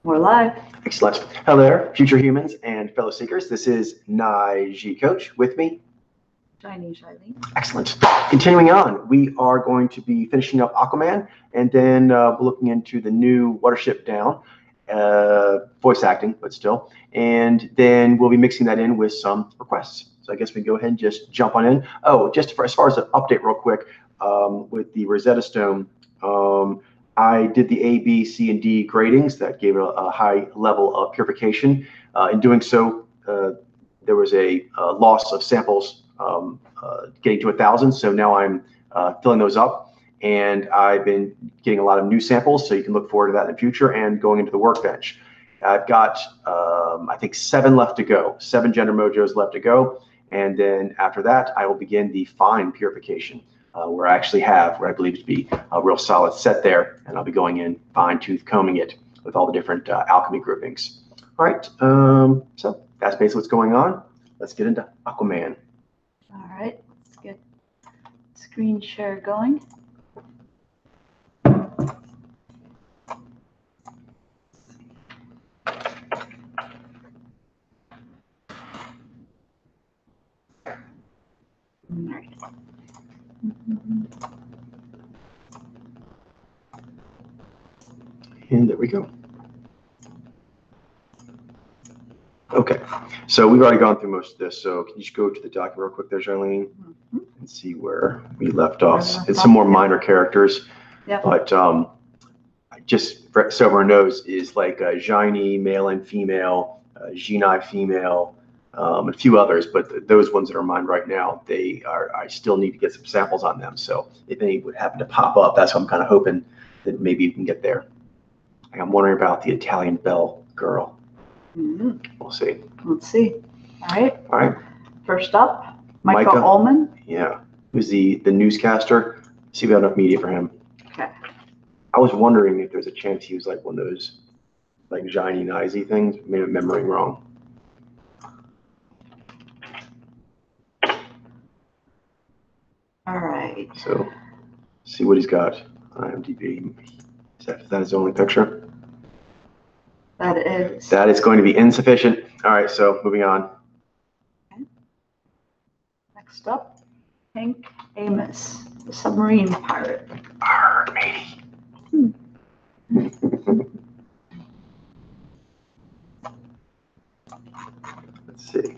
We're live. Excellent. Hello there, future humans and fellow seekers. This is Nige Coach with me. Shiny, shiny. Excellent. Continuing on, we are going to be finishing up Aquaman, and then we're looking into the new Watership Down, voice acting, but still. And then we'll be mixing that in with some requests. So I guess we can go ahead and just jump on in. Oh, just as far as an update real quick, with the Rosetta Stone, I did the A, B, C, and D gradings that gave it a high level of purification. In doing so, there was a loss of samples getting to 1,000. So now I'm filling those up, and I've been getting a lot of new samples. So you can look forward to that in the future and going into the workbench. I've got, I think, 7 left to go, 7 gender mojos left to go. And then after that, I will begin the fine purification. Where I actually have what I believe to be a real solid set there, and I'll be going in fine-tooth combing it with all the different alchemy groupings. All right, so that's basically what's going on. Let's get into Aquaman. All right, let's get screen share going. All right. And there we go. Okay, so we've already gone through most of this. So can you just go to the document real quick there, Charlene, and see where we left off? It's some more minor characters, but just so everyone knows, is like Shiny, male and female, Jinai, female, a few others, but those ones that are mine right now, I still need to get some samples on them. So if any would happen to pop up, that's what I'm kind of hoping that maybe you can get there. I'm wondering about the Italian Belle girl. We'll see. Let's see. All right. All right. First up, Michael Ullman. Yeah. Who's the newscaster? See if we have enough media for him. Okay. I was wondering if there's a chance he was like one of those like shiny, nicey things. Maybe I'm remembering wrong. All right. So, see what he's got on IMDb. Is that his only picture? That is. That is going to be insufficient. All right, so moving on. Okay. Next up, Hank Amos, the submarine pirate. Arr, matey. Let's see.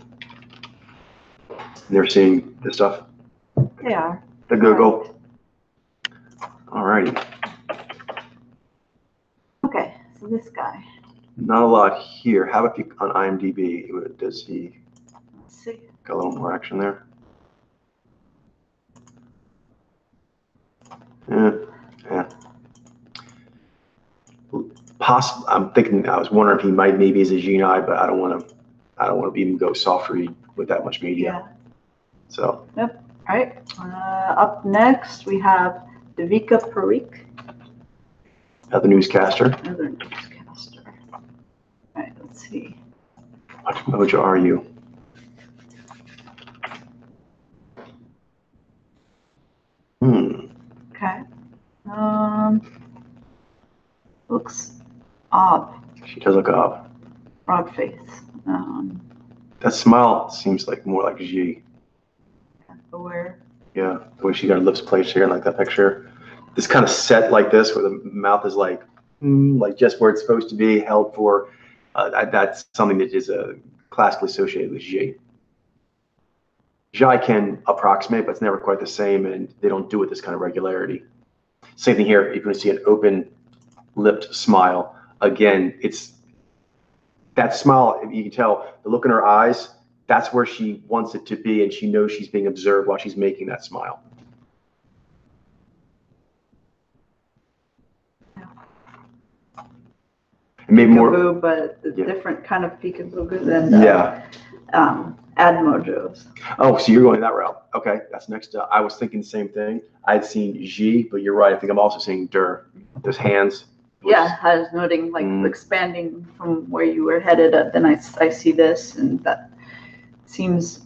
They're seeing this stuff? They are. The Google. All righty. Okay, so this guy. Not a lot here. How about on IMDb? Does he Let's see. Got a little more action there? Yeah. Possible. I'm thinking. I was wondering if he might maybe as a Genii, but I don't want to even go soft read with that much media. Yeah. So. Yep. All right. Up next, we have Devika Parikh. Another newscaster. Another newscaster. All right. Let's see. What mojo are you? Okay. Looks odd. She does look odd. Broad face. That smile seems like more like G. Aware. Yeah, the way she got her lips placed here, like that picture. This kind of set like this, where the mouth is like just where it's supposed to be, held for. That's something that is classically associated with G. Jai can approximate, but it's never quite the same, and they don't do it this kind of regularity. Same thing here. You're going to see an open-lipped smile. Again, it's that smile. You can tell the look in her eyes. That's where she wants it to be, and she knows she's being observed while she's making that smile. Maybe more, but a different kind of peekaboo than ad mojos. Oh, so you're going that route. Okay, that's next. I was thinking the same thing. I'd seen G, but you're right. I think I'm also seeing Der. Those hands. Yeah, I was noting like expanding from where you were headed. Then I see this, and that seems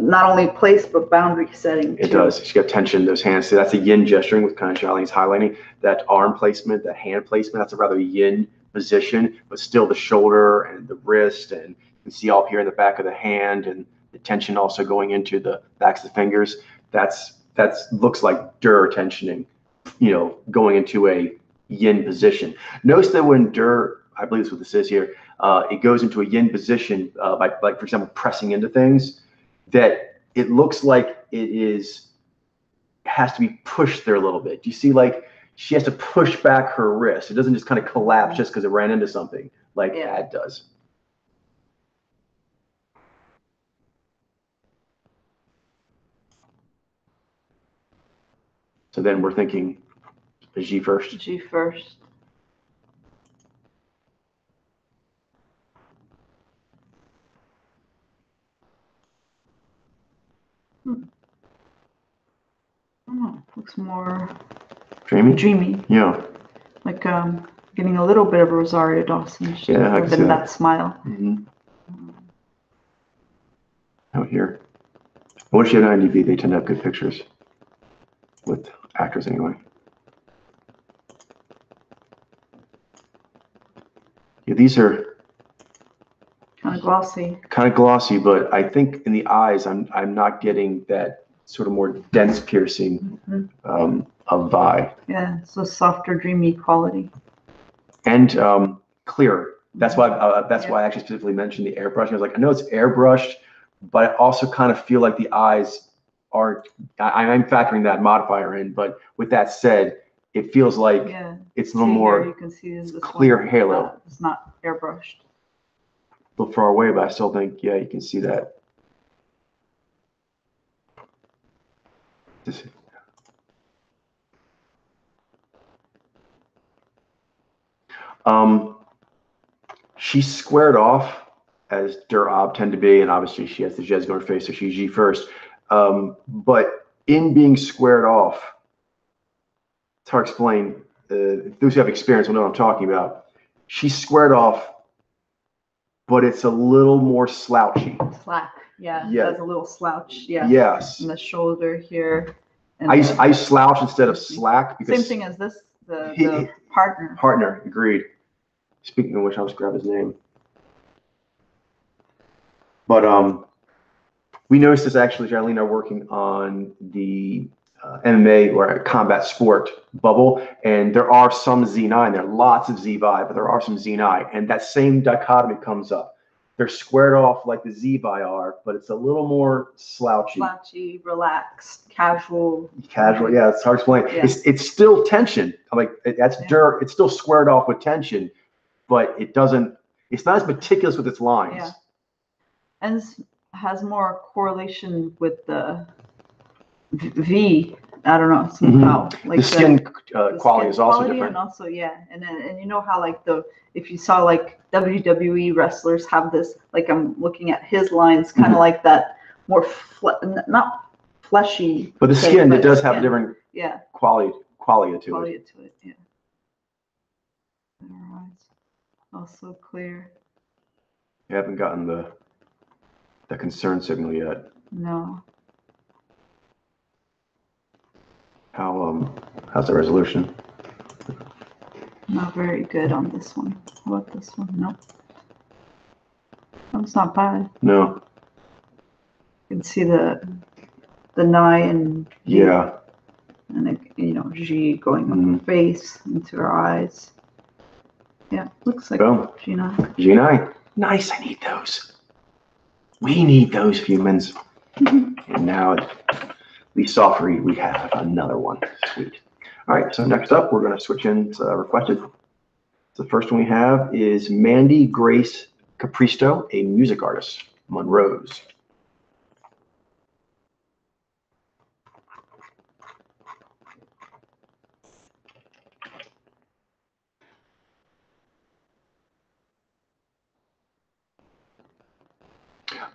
not only place but boundary setting too. It does. She's got tension in those hands. So that's a yin gesturing with kind of Charlene's highlighting. That arm placement, that hand placement, that's a rather yin position, but still the shoulder and the wrist, and you can see all here in the back of the hand, and the tension also going into the backs of the fingers. That's looks like Der tensioning, you know, going into a yin position. Notice that when Der, I believe that's what this is here, it goes into a yin position by, like, for example, pressing into things, that it looks like it has to be pushed there a little bit. Do you see, like, she has to push back her wrist. It doesn't just kind of collapse just because it ran into something like that does. So then we're thinking G first. G first. Oh, looks more dreamy. Yeah. Like getting a little bit of Rosario Dawson. Yeah, I can see that smile. Out here. Once you have an IMDb, they tend to have good pictures with actors anyway. Yeah, these are kind of glossy. Kind of glossy, but I think in the eyes, I'm not getting that sort of more dense piercing of Vi. Yeah, so softer, dreamy quality. And clearer. That's why why I actually specifically mentioned the airbrushing. I was like, I know it's airbrushed, but I also kind of feel like the eyes aren't. I'm factoring that modifier in, but with that said, it feels like it's a little more you can see this clear halo. It's not airbrushed. A little far away, but I still think, yeah, you can see that. She's squared off as Der Ob tend to be, and obviously she has the Jez on her face, so she's G first. But in being squared off, it's hard to explain. Those who have experience will know what I'm talking about. She's squared off, but it's a little more slouchy. Slack, yeah. It has a little slouch, yeah. Yes. And the shoulder here. And I slouch instead of slack. Because same thing as this, the partner. Partner, agreed. Speaking of which, I'll just grab his name. But we noticed this actually, Charlene are working on the MMA or combat sport bubble, and there are some Z9. There are lots of Z5, but there are some Z9, and that same dichotomy comes up. They're squared off like the Z5 are, but it's a little more slouchy. Slouchy, relaxed, casual. Casual, yeah. It's hard to explain. Yeah. It's still tension. I'm like, that's dirt. It's still squared off with tension, but it doesn't. It's not as meticulous with its lines. Yeah. And has more correlation with the V. I don't know, somehow. Like the skin quality is also different. And also, and you know how like if you saw like WWE wrestlers have this, like I'm looking at his lines, kind of like that more not fleshy. But the skin, it does have a different quality to it. Quality to it, yeah. All right. Also clear. You haven't gotten the concern signal yet. No. How's the resolution? Not very good on this one. How about this one? Nope. That's not bad. No. You can see the Nye and G, and G going on her face into her eyes. Yeah, looks like G9. G9. Nice. I need those. We need those humans. And now, at least software, we have another one. Sweet. All right, so next up, we're going to switch in requested. The first one we have is Mandy Grace Capristo, a music artist, Monroe's.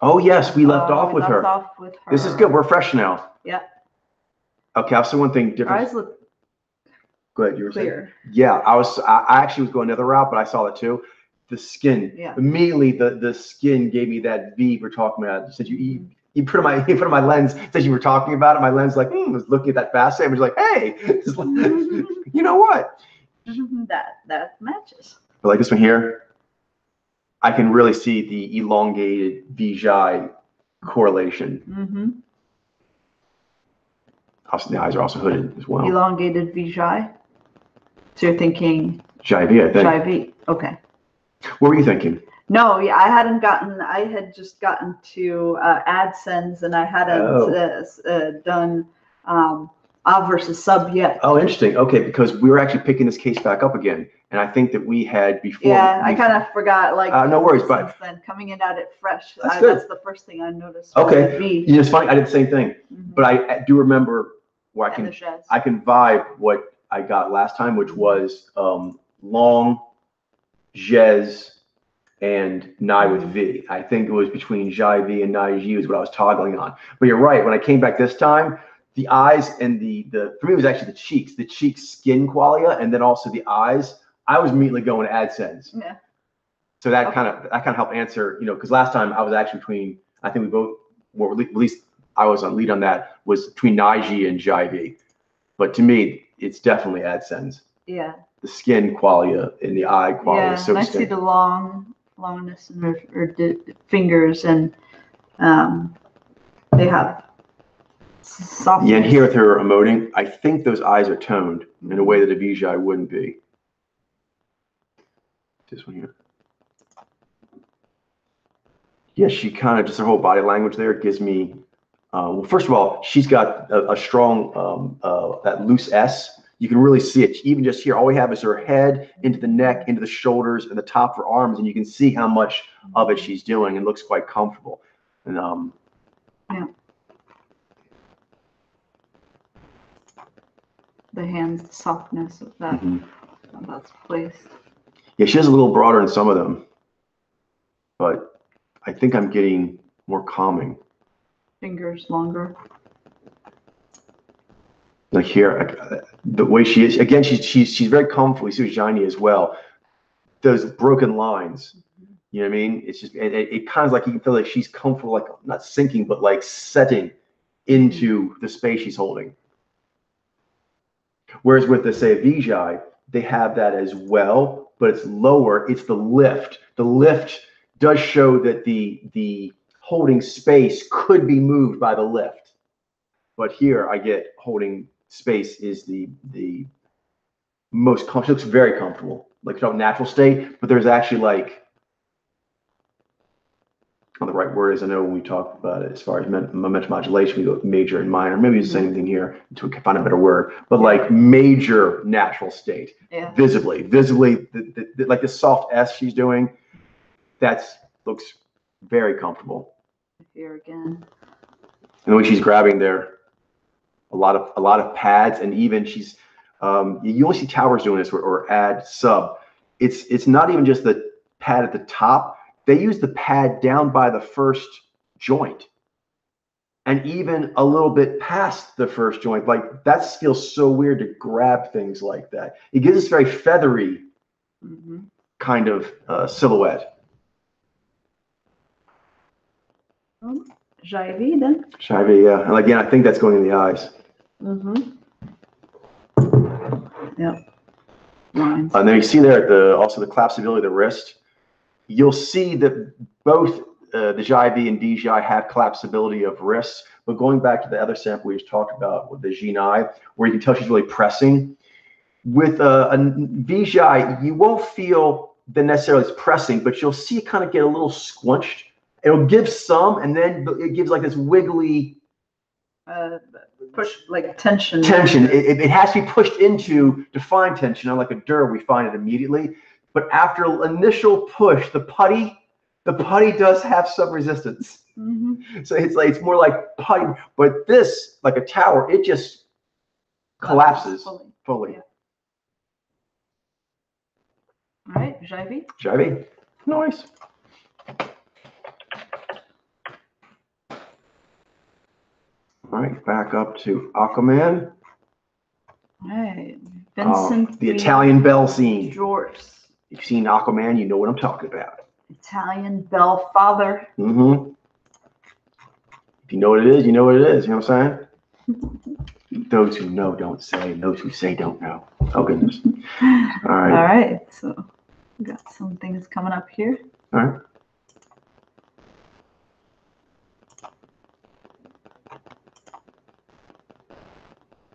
Oh, yes, we left off with her. This is good. We're fresh now. Yeah. Okay, I'll say one thing different. Her eyes look Go ahead, you were clear. Saying? Yeah, I actually was going another route, but I saw that too. The skin, immediately the skin gave me that V we're talking about. You said You put on my lens as you were talking about it. My lens like was looking at that fast. I was like, hey, you know what? That matches. But like this one here, I can really see the elongated Vijay correlation. Mm-hmm. Also, the eyes are also hooded as well. Elongated Vijay. So you're thinking Jai-V, I think. Jai-V. Okay. What were you thinking? No, yeah, I had just gotten to AdSense, and I hadn't done Av versus Sub yet. Oh, interesting. Okay, because we were actually picking this case back up again, and I think that we had before. Yeah, I kind of forgot. Like, no worries, but then coming in at it fresh. That's the first thing I noticed. Okay, you know, it's funny. I did the same thing, but I do remember where I can vibe what I got last time, which was long Jez and Nai with V. I think it was between Jai V and Nai G was what I was toggling on. But you're right. When I came back this time, the eyes and the for me it was actually the cheeks skin qualia, and then also the eyes. I was immediately going to AdSense. Yeah. So that kind of helped answer, you know, because last time I was actually between. I think we both were, at least I was on lead on that, was between Nai G and Jai V. But to me, it's definitely AdSense. Yeah. The skin qualia and the eye qualia. Yeah, so and I see the longness in her fingers, and they have softness. Yeah, and here with her emoting, I think those eyes are toned in a way that a Vijay wouldn't be. This one here. Yeah, she kind of, just her whole body language there gives me, well, first of all, she's got a strong, that loose S. You can really see it. Even just here, all we have is her head into the neck, into the shoulders, and the top of her arms, and you can see how much of it she's doing, and looks quite comfortable. And yeah, the hands, the softness of that, how that's placed. Yeah, she has a little broader in some of them, but I think I'm getting more calming. Fingers longer. Like here, the way she is, again, she's very comfortable. You see with Jani as well. Those broken lines, you know what I mean? It's just, it kind of like you can feel like she's comfortable, like not sinking, but like setting into the space she's holding. Whereas with the, say, Vijay, they have that as well, but it's lower. It's the lift. The lift does show that the holding space could be moved by the lift. But here I get holding space is the most comfortable. Looks very comfortable, like natural state. But there's actually like, I don't know the right word is. I know when we talk about it as far as momentum modulation, we go major and minor. Maybe it's the same thing here to find a better word. But like major natural state, visibly, like the soft S she's doing. Looks very comfortable. Here again. And the way she's grabbing there. A lot of pads, and even she's you only see towers doing this or add sub. It's not even just the pad at the top. They use the pad down by the first joint, and even a little bit past the first joint. Like that feels so weird to grab things like that. It gives us very feathery kind of silhouette. Jai-V then. Jai-V, yeah. And again, I think that's going in the eyes. Yep. Lines. And then you see there also the collapsibility of the wrist. You'll see that both the Jai-V and Vijay have collapsibility of wrists. But going back to the other sample we just talked about with the Jinai, where you can tell she's really pressing. With a Vijay, you won't feel the necessarily pressing, but you'll see it kind of get a little squunched. It'll give some, and then it gives like this wiggly push, like tension. It has to be pushed into to find tension. Unlike a dur, we find it immediately. But after initial push, the putty does have some resistance. So it's more like putty. But this, like a tower, it just collapses fully. Yeah. All right, Jai-V. Jai-V. Nice. All right, back up to Aquaman. All right, Vincent. The Italian bell scene. Jorce. You've seen Aquaman, you know what I'm talking about. Italian bell father. If you know what it is, you know what it is. You know what I'm saying? Those who know don't say, and those who say don't know. Oh, goodness. All right. All right. So we got some things coming up here. All right.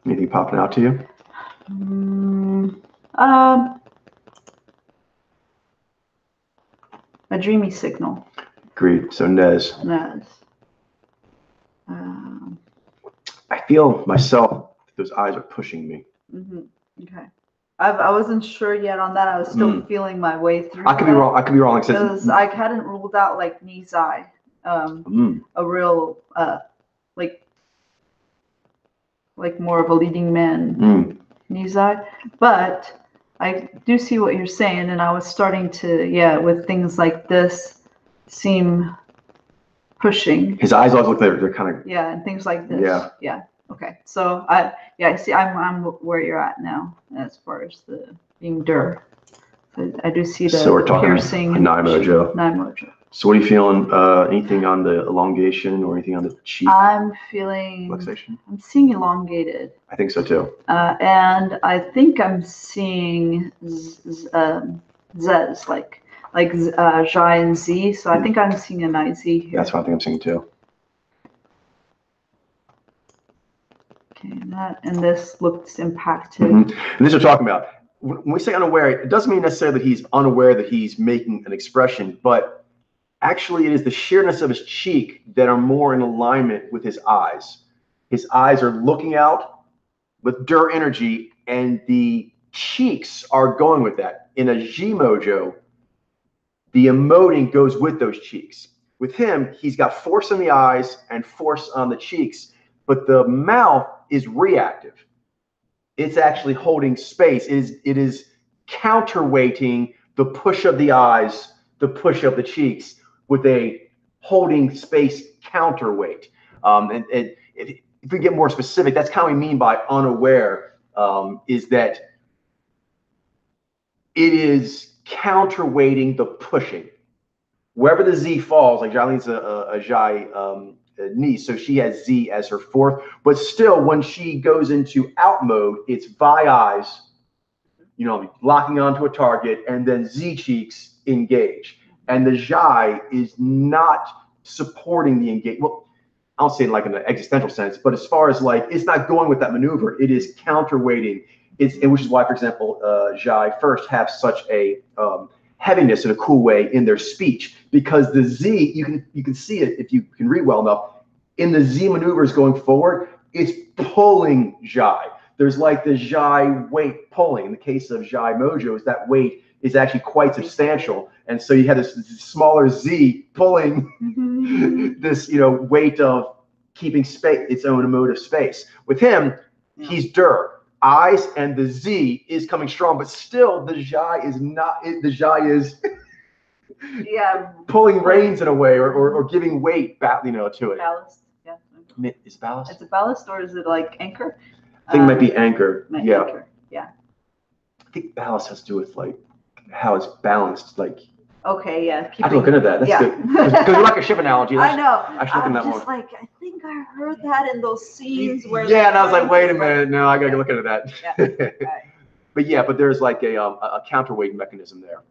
Anything popping out to you? A dreamy signal. Agreed. So Nez. Nez. I feel myself, those eyes are pushing me. Okay. I wasn't sure yet on that. I was still feeling my way through. I could be wrong. I could be wrong. Because I hadn't ruled out like Nizai, a real like more of a leading man Nizai, but I do see what you're saying, and I was starting to with things like this seem pushing. His eyes always look like they're kind of and things like this. Yeah. Okay. So I see. I'm where you're at now as far as the being Dur. I do see the so we're talking piercing. Nai Mojo. Nai Mojo. So what are you feeling? Anything on the elongation or anything on the cheek? I'm feeling flexation. I'm seeing elongated. I think so too. And I think I'm seeing Z's like Jai and Z. So I think I'm seeing a nice Z here. That's what I think I'm seeing too. Okay, and this looks impacted. And this is what we're talking about. When we say unaware, it doesn't mean necessarily that he's unaware that he's making an expression, but actually it is the sheerness of his cheek that are more in alignment with his eyes. His eyes are looking out with Dur energy, and the cheeks are going with that. In a G mojo, the emoting goes with those cheeks. With him, he's got force in the eyes and force on the cheeks, but the mouth is reactive. It's actually holding space. It is counterweighting the push of the eyes, the push of the cheeks, with a holding space counterweight. And if we get more specific, that's kind of what we mean by unaware, is that it is counterweighting the pushing. Wherever the Z falls, like Jailene's a Jai niece, so she has Z as her fourth, but still when she goes into out mode, it's Vi eyes, locking onto a target, and then Z cheeks engage. And the Jai is not supporting the engage. Well, I don't say it like in an existential sense, but as far as like, it's not going with that maneuver, it is counterweighting. Which is why, for example, Jai first have such a heaviness in a cool way in their speech, because the Z, you can see it if you can read well enough, in the Z maneuvers going forward, it's pulling Jai. There's like the Jai weight pulling. In the case of Jai Mojos, that weight is actually quite substantial. And so you have this smaller Z pulling this, weight of keeping space, its own emotive space. With him, he's Dur. Eyes and the Z is coming strong, but still the Jai is not. The Jai is pulling reins in a way, or giving weight back, to it. Ballast, yeah. Is ballast? Is it ballast or is it like anchor? I think it might be anchor. Anchor. Yeah. I think ballast has to do with like how it's balanced, like. Okay, yeah. I have to look into that. That's good. Because we like a ship analogy. I know. I should look in that one. Like, I think I heard that in those scenes where. Yeah, and I was like, wait a minute. No, I got to look into that. Yeah. But there's like a counterweight mechanism there.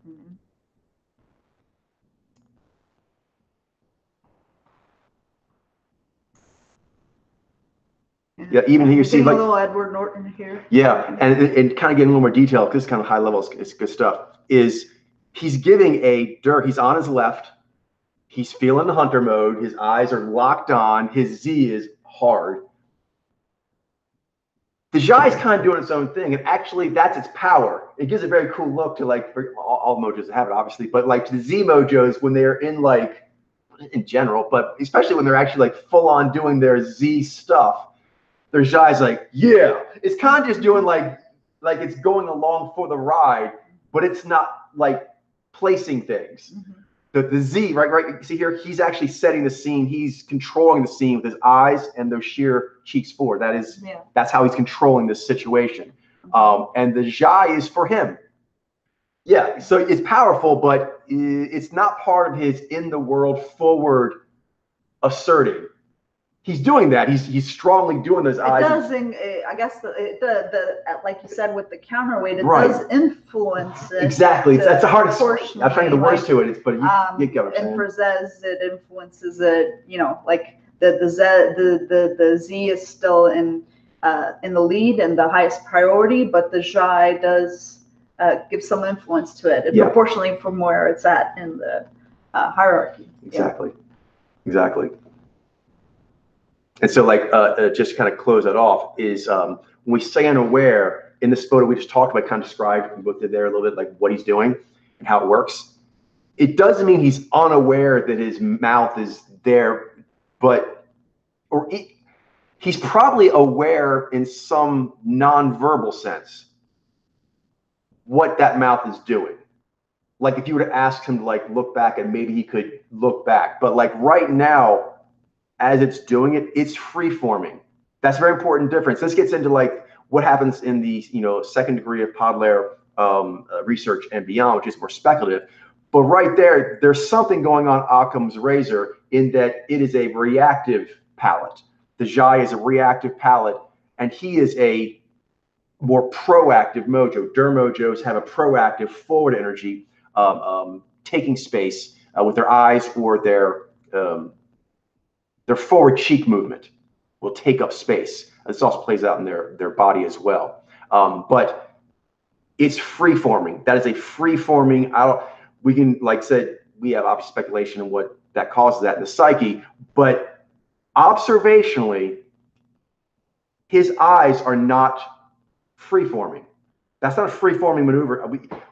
Yeah, even here you see like a little Edward Norton here. Yeah, and kind of getting a little more detail, because it's kind of high level, it's good stuff. Is he's giving he's on his left, he's feeling the hunter mode, his eyes are locked on, his Z is hard. The Jai is kind of doing its own thing, and actually that's its power. It gives a very cool look to like all mojos have it, obviously, but like to the Z mojos when they're in general, but especially when they're actually like full on doing their Z stuff, their Jai's like, yeah, it's kind of just doing like it's going along for the ride, but it's not like placing things. The Z, right, see here, he's actually setting the scene. He's controlling the scene with his eyes and those sheer cheeks forward. That's how he's controlling this situation. And the Jai is for him. Yeah, so it's powerful, but it's not part of his in the world forward asserting. he's doing that. He's strongly doing those eyes. It does, I guess the like you said with the counterweight, it Right. does influence it. Exactly. That's the hardest. I'm trying to get the words to it. But you get what I'm saying. And for Zez, it influences it. You know, like the Z is still in the lead and the highest priority, but the Zhai does give some influence to it, proportionally from where it's at in the hierarchy. Exactly. Yeah. Exactly. And so, like, just kind of close that off is when we say unaware in this photo we just talked about, kind of described, we looked at there a little bit, like what he's doing and how it works. It doesn't mean he's unaware that his mouth is there, but he's probably aware in some nonverbal sense what that mouth is doing. Like if you were to ask him to like look back, and maybe he could look back, but like right now, as it's doing it, it's free forming. That's a very important difference. This gets into like what happens in the second degree of pod layer research and beyond, which is more speculative. But right there, there's something going on Occam's razor in that it is a reactive palate. The Zhai is a reactive palate, and he is a more proactive mojo. Dermojos have a proactive forward energy, taking space with their eyes, or their forward cheek movement will take up space. This also plays out in their body as well. But it's free forming. That is a free forming. We can, like said, we have obvious speculation on what that causes that in the psyche, but observationally, his eyes are not free forming. That's not a free forming maneuver.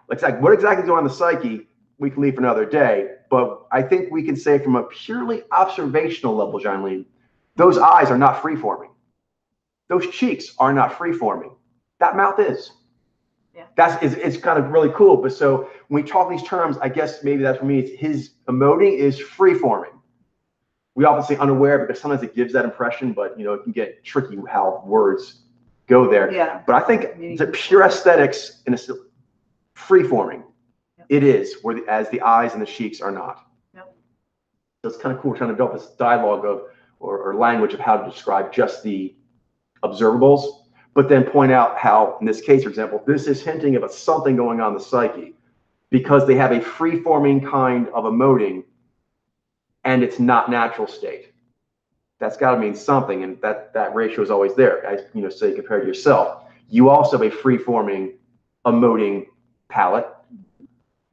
Like what exactly is going on in the psyche, we can leave for another day. But I think we can say from a purely observational level, Jeanline, those eyes are not free forming. Those cheeks are not free forming. That mouth is. Yeah. It's kind of really cool. But so when we talk these terms, I guess maybe that's for me. It's his emoting is free forming. We often say unaware because sometimes it gives that impression, but it can get tricky how words go there. Yeah. But I think the pure aesthetics in a free forming. Yep. It is as the eyes and the cheeks are not. Yep. So it's kind of cool. We're trying to develop this dialogue of or language of how to describe just the observables, but then point out how, in this case, for example, this is hinting about something going on in the psyche because they have a free-forming kind of emoting and it's not natural state. That's got to mean something, and that ratio is always there. As say compared to yourself, you also have a free-forming emoting palate,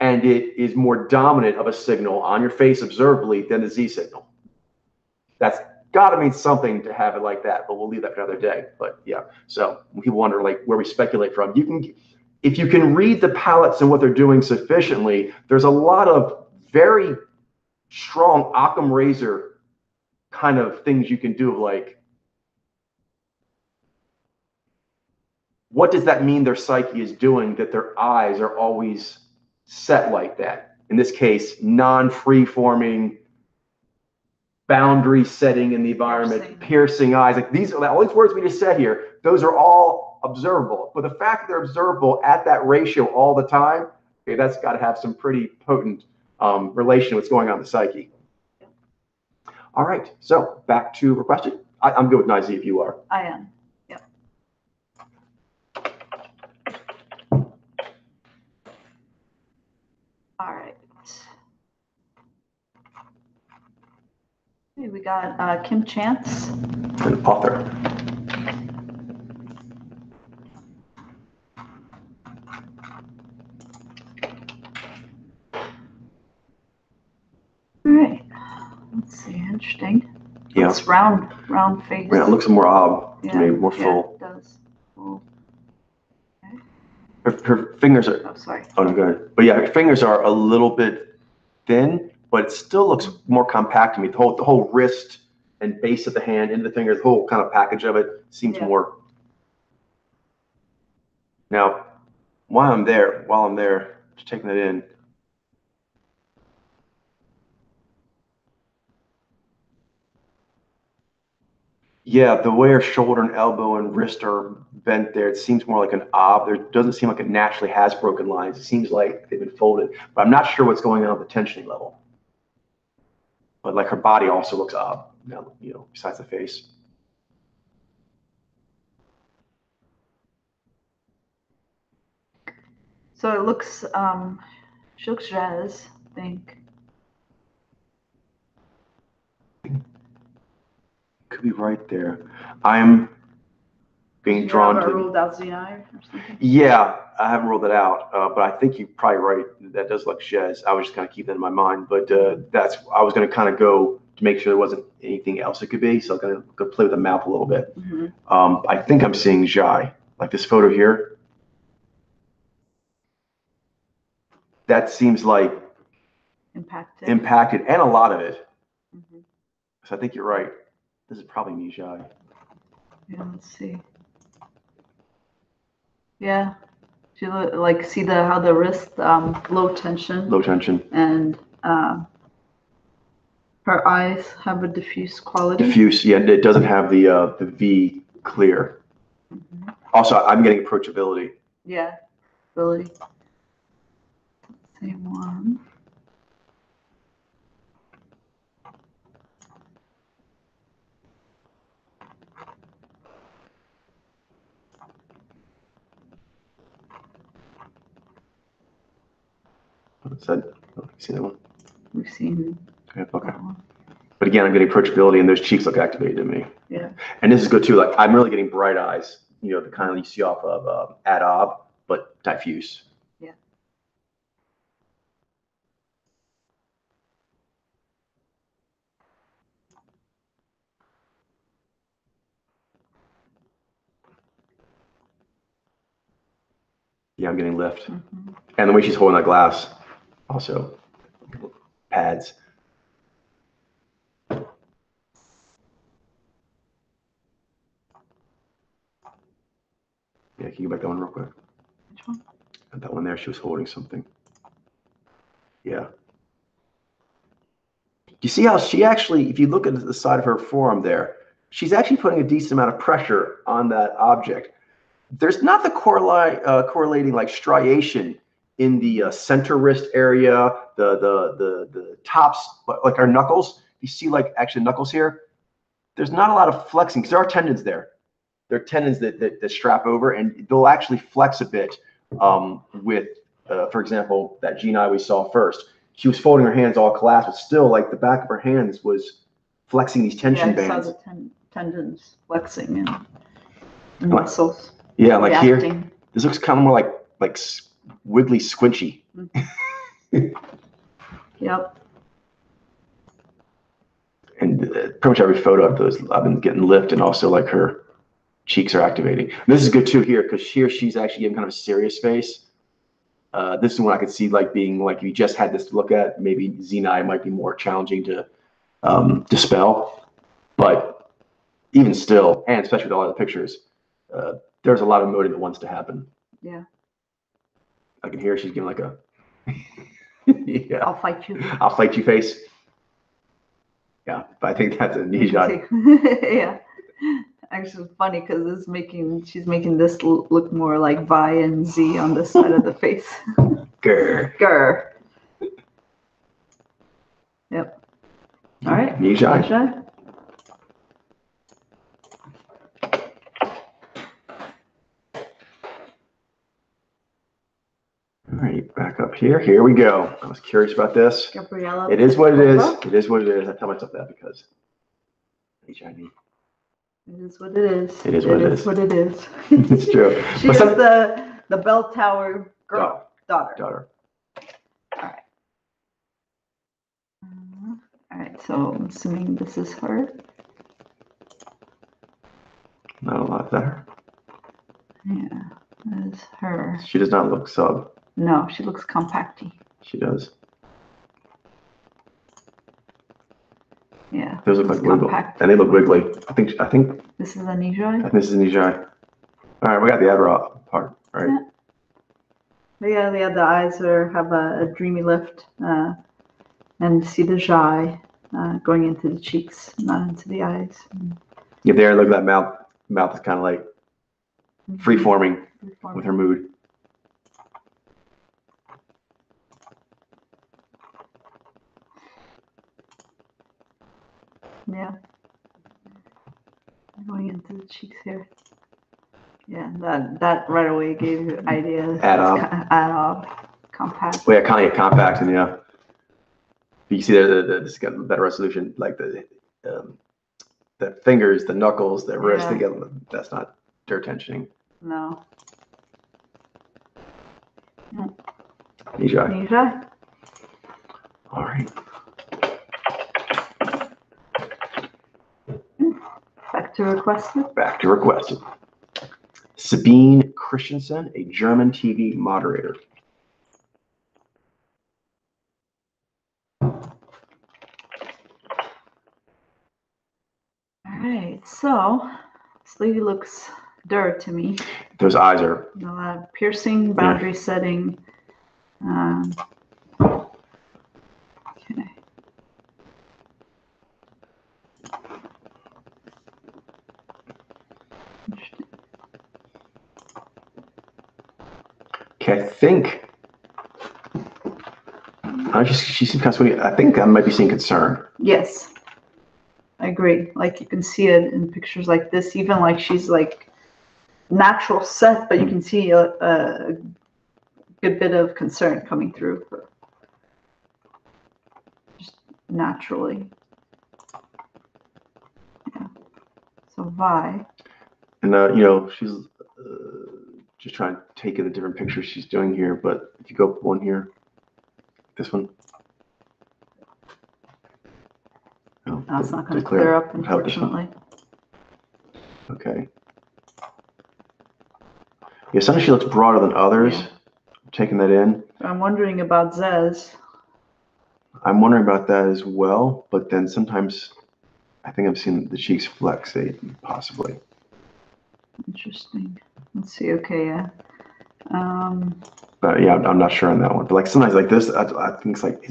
and it is more dominant of a signal on your face observably than the Z signal. That's got to mean something to have it like that, but we'll leave that for another day. But yeah, so when people wonder like where we speculate from, if you can read the palettes and what they're doing sufficiently, there's a lot of very strong Occam razor kind of things you can do, like what does that mean their psyche is doing that their eyes are always set like that? In this case, non-free forming, boundary setting in the environment, piercing eyes. Like all these words we just said here, those are all observable. But the fact that they're observable at that ratio all the time, okay, that's got to have some pretty potent relation to what's going on in the psyche. All right, so back to your question. I'm good with Nizi if you are. I am. Yep. All right. Okay, we got Kim Chance. An author. All right. Let's see. Interesting. Yeah. It's round face. Yeah, it looks more odd to me, more full. Yeah, it does. Full. Okay. Her fingers are. Oh, sorry. Oh, no, go ahead. But yeah, her fingers are a little bit thin, but it still looks more compact to me. The whole wrist and base of the hand into the finger, the whole kind of package of it seems more. Now, while I'm there, just taking it in. Yeah, the way her shoulder and elbow and wrist are bent there, it seems more like an ob. There doesn't seem like it naturally has broken lines. It seems like they've been folded, but I'm not sure what's going on at the tensioning level. But like her body also looks ob. now, besides the face. So it looks, she looks jazz, I think. Could be right there. I'm being drawn to. Ruled out Xenai or something? Yeah, I haven't ruled it out, but I think you're probably right. That does look Jez. I was just kind of keep that in my mind, but I was going to kind of go to make sure there wasn't anything else it could be. So I'm going to play with the map a little bit. I think I'm seeing Jai, like this photo here. That seems like impacted, and a lot of it. So I think you're right. This is probably me, Jai. Yeah, let's see. Yeah, she like see how the wrist low tension. Low tension. And her eyes have a diffuse quality. Diffuse, yeah. It doesn't have the V clear. Also, I'm getting approachability. Yeah, ability. Same one. What's that? Oh, you see that one? We've seen. Okay. But again, I'm getting approachability, and those cheeks look activated to me. Yeah. And this is good too. Like I'm really getting bright eyes. The kind you see off of Ad-Ob, but diffuse. Yeah. Yeah, I'm getting lift. And the way she's holding that glass, also pads. Yeah, can you go back that one real quick? Which one? And that one there, she was holding something. Yeah. You see how she actually, if you look at the side of her forearm there, she's actually putting a decent amount of pressure on that object. There's not the correlating like striation in the center wrist area, the tops, like our knuckles. You see like actually knuckles here. There's not a lot of flexing because there are tendons there. There are tendons that strap over, and they'll actually flex a bit with, for example, that Gina we saw first. She was folding her hands all collapsed, but still, like the back of her hands was flexing these tension bands. I saw the tendons flexing and the muscles. Yeah, like reacting. Here, this looks kind of more like wiggly, squinchy. Yep. And pretty much every photo of those, I've been getting lift, and also like her cheeks are activating. And this is good too here, because here she's actually giving kind of a serious face. This is one I could see like being like, if you just had this to look at, maybe Xenai might be more challenging to dispel. But even still, and especially with all the pictures, there's a lot of emoting that wants to happen. Yeah. I can hear she's giving like a yeah. I'll fight you. I'll fight you face. Yeah, but I think that's a knee shot. Yeah. Actually, it's funny because she's making this look more like Vi and Z on this side of the face. Grr. Grr. Yep. All right. Knee shot. All right, back up here. Here we go. I was curious about this. Gabriella. It is what it is. It is what it is. I tell myself that because HIV. It is what it is. It is what it is. What it is. It's true. She is the bell tower girl. Daughter. All right. All right. So I'm assuming this is her. Not a lot better. Yeah, that is her. She does not look sub. No, she looks compacty. She does. Yeah. Those look like wiggle, and they look wiggly. I think this is a Nijai. I think this is a Nijai. All right, we got the Adderall part, right? Yeah, the eyes have a dreamy lift, and see the Jai going into the cheeks, not into the eyes. Yeah, there. Look at that mouth. Mouth is kind of like free-forming with her mood. Yeah. going into the cheeks here. Yeah, that right away gave you ideas. Add on. Add on. Compact. Well, yeah, kind of compact, and yeah. But you see there, this got better resolution, like the fingers, the knuckles, the wrist. Yeah. That's not dirt tensioning. No. Knee dry. Knee dry. All right. Back to requested. Back to requested. Sabine Christensen, a German TV moderator. All right, so this lady looks dirt to me. Those eyes are piercing, boundary setting. Okay. Okay, I think she seems kind of sweaty. I think I might be seeing concern. Yes, I agree. Like you can see it in pictures like this, even like she's like natural set, but you can see a good bit of concern coming through her. Just naturally. Yeah. So Vi. And you know, she's just trying to take in the different pictures she's doing here. But if you go up one here, this one. No, it's not going to clear up, unfortunately. Okay. Yeah, sometimes she looks broader than others. Yeah. Taking that in. I'm wondering about Zez. I'm wondering about that as well, but then sometimes I think I've seen the cheeks flexate, possibly. Interesting. Let's see. Okay, yeah. But yeah, I'm not sure on that one. But like sometimes like this, I think it's like,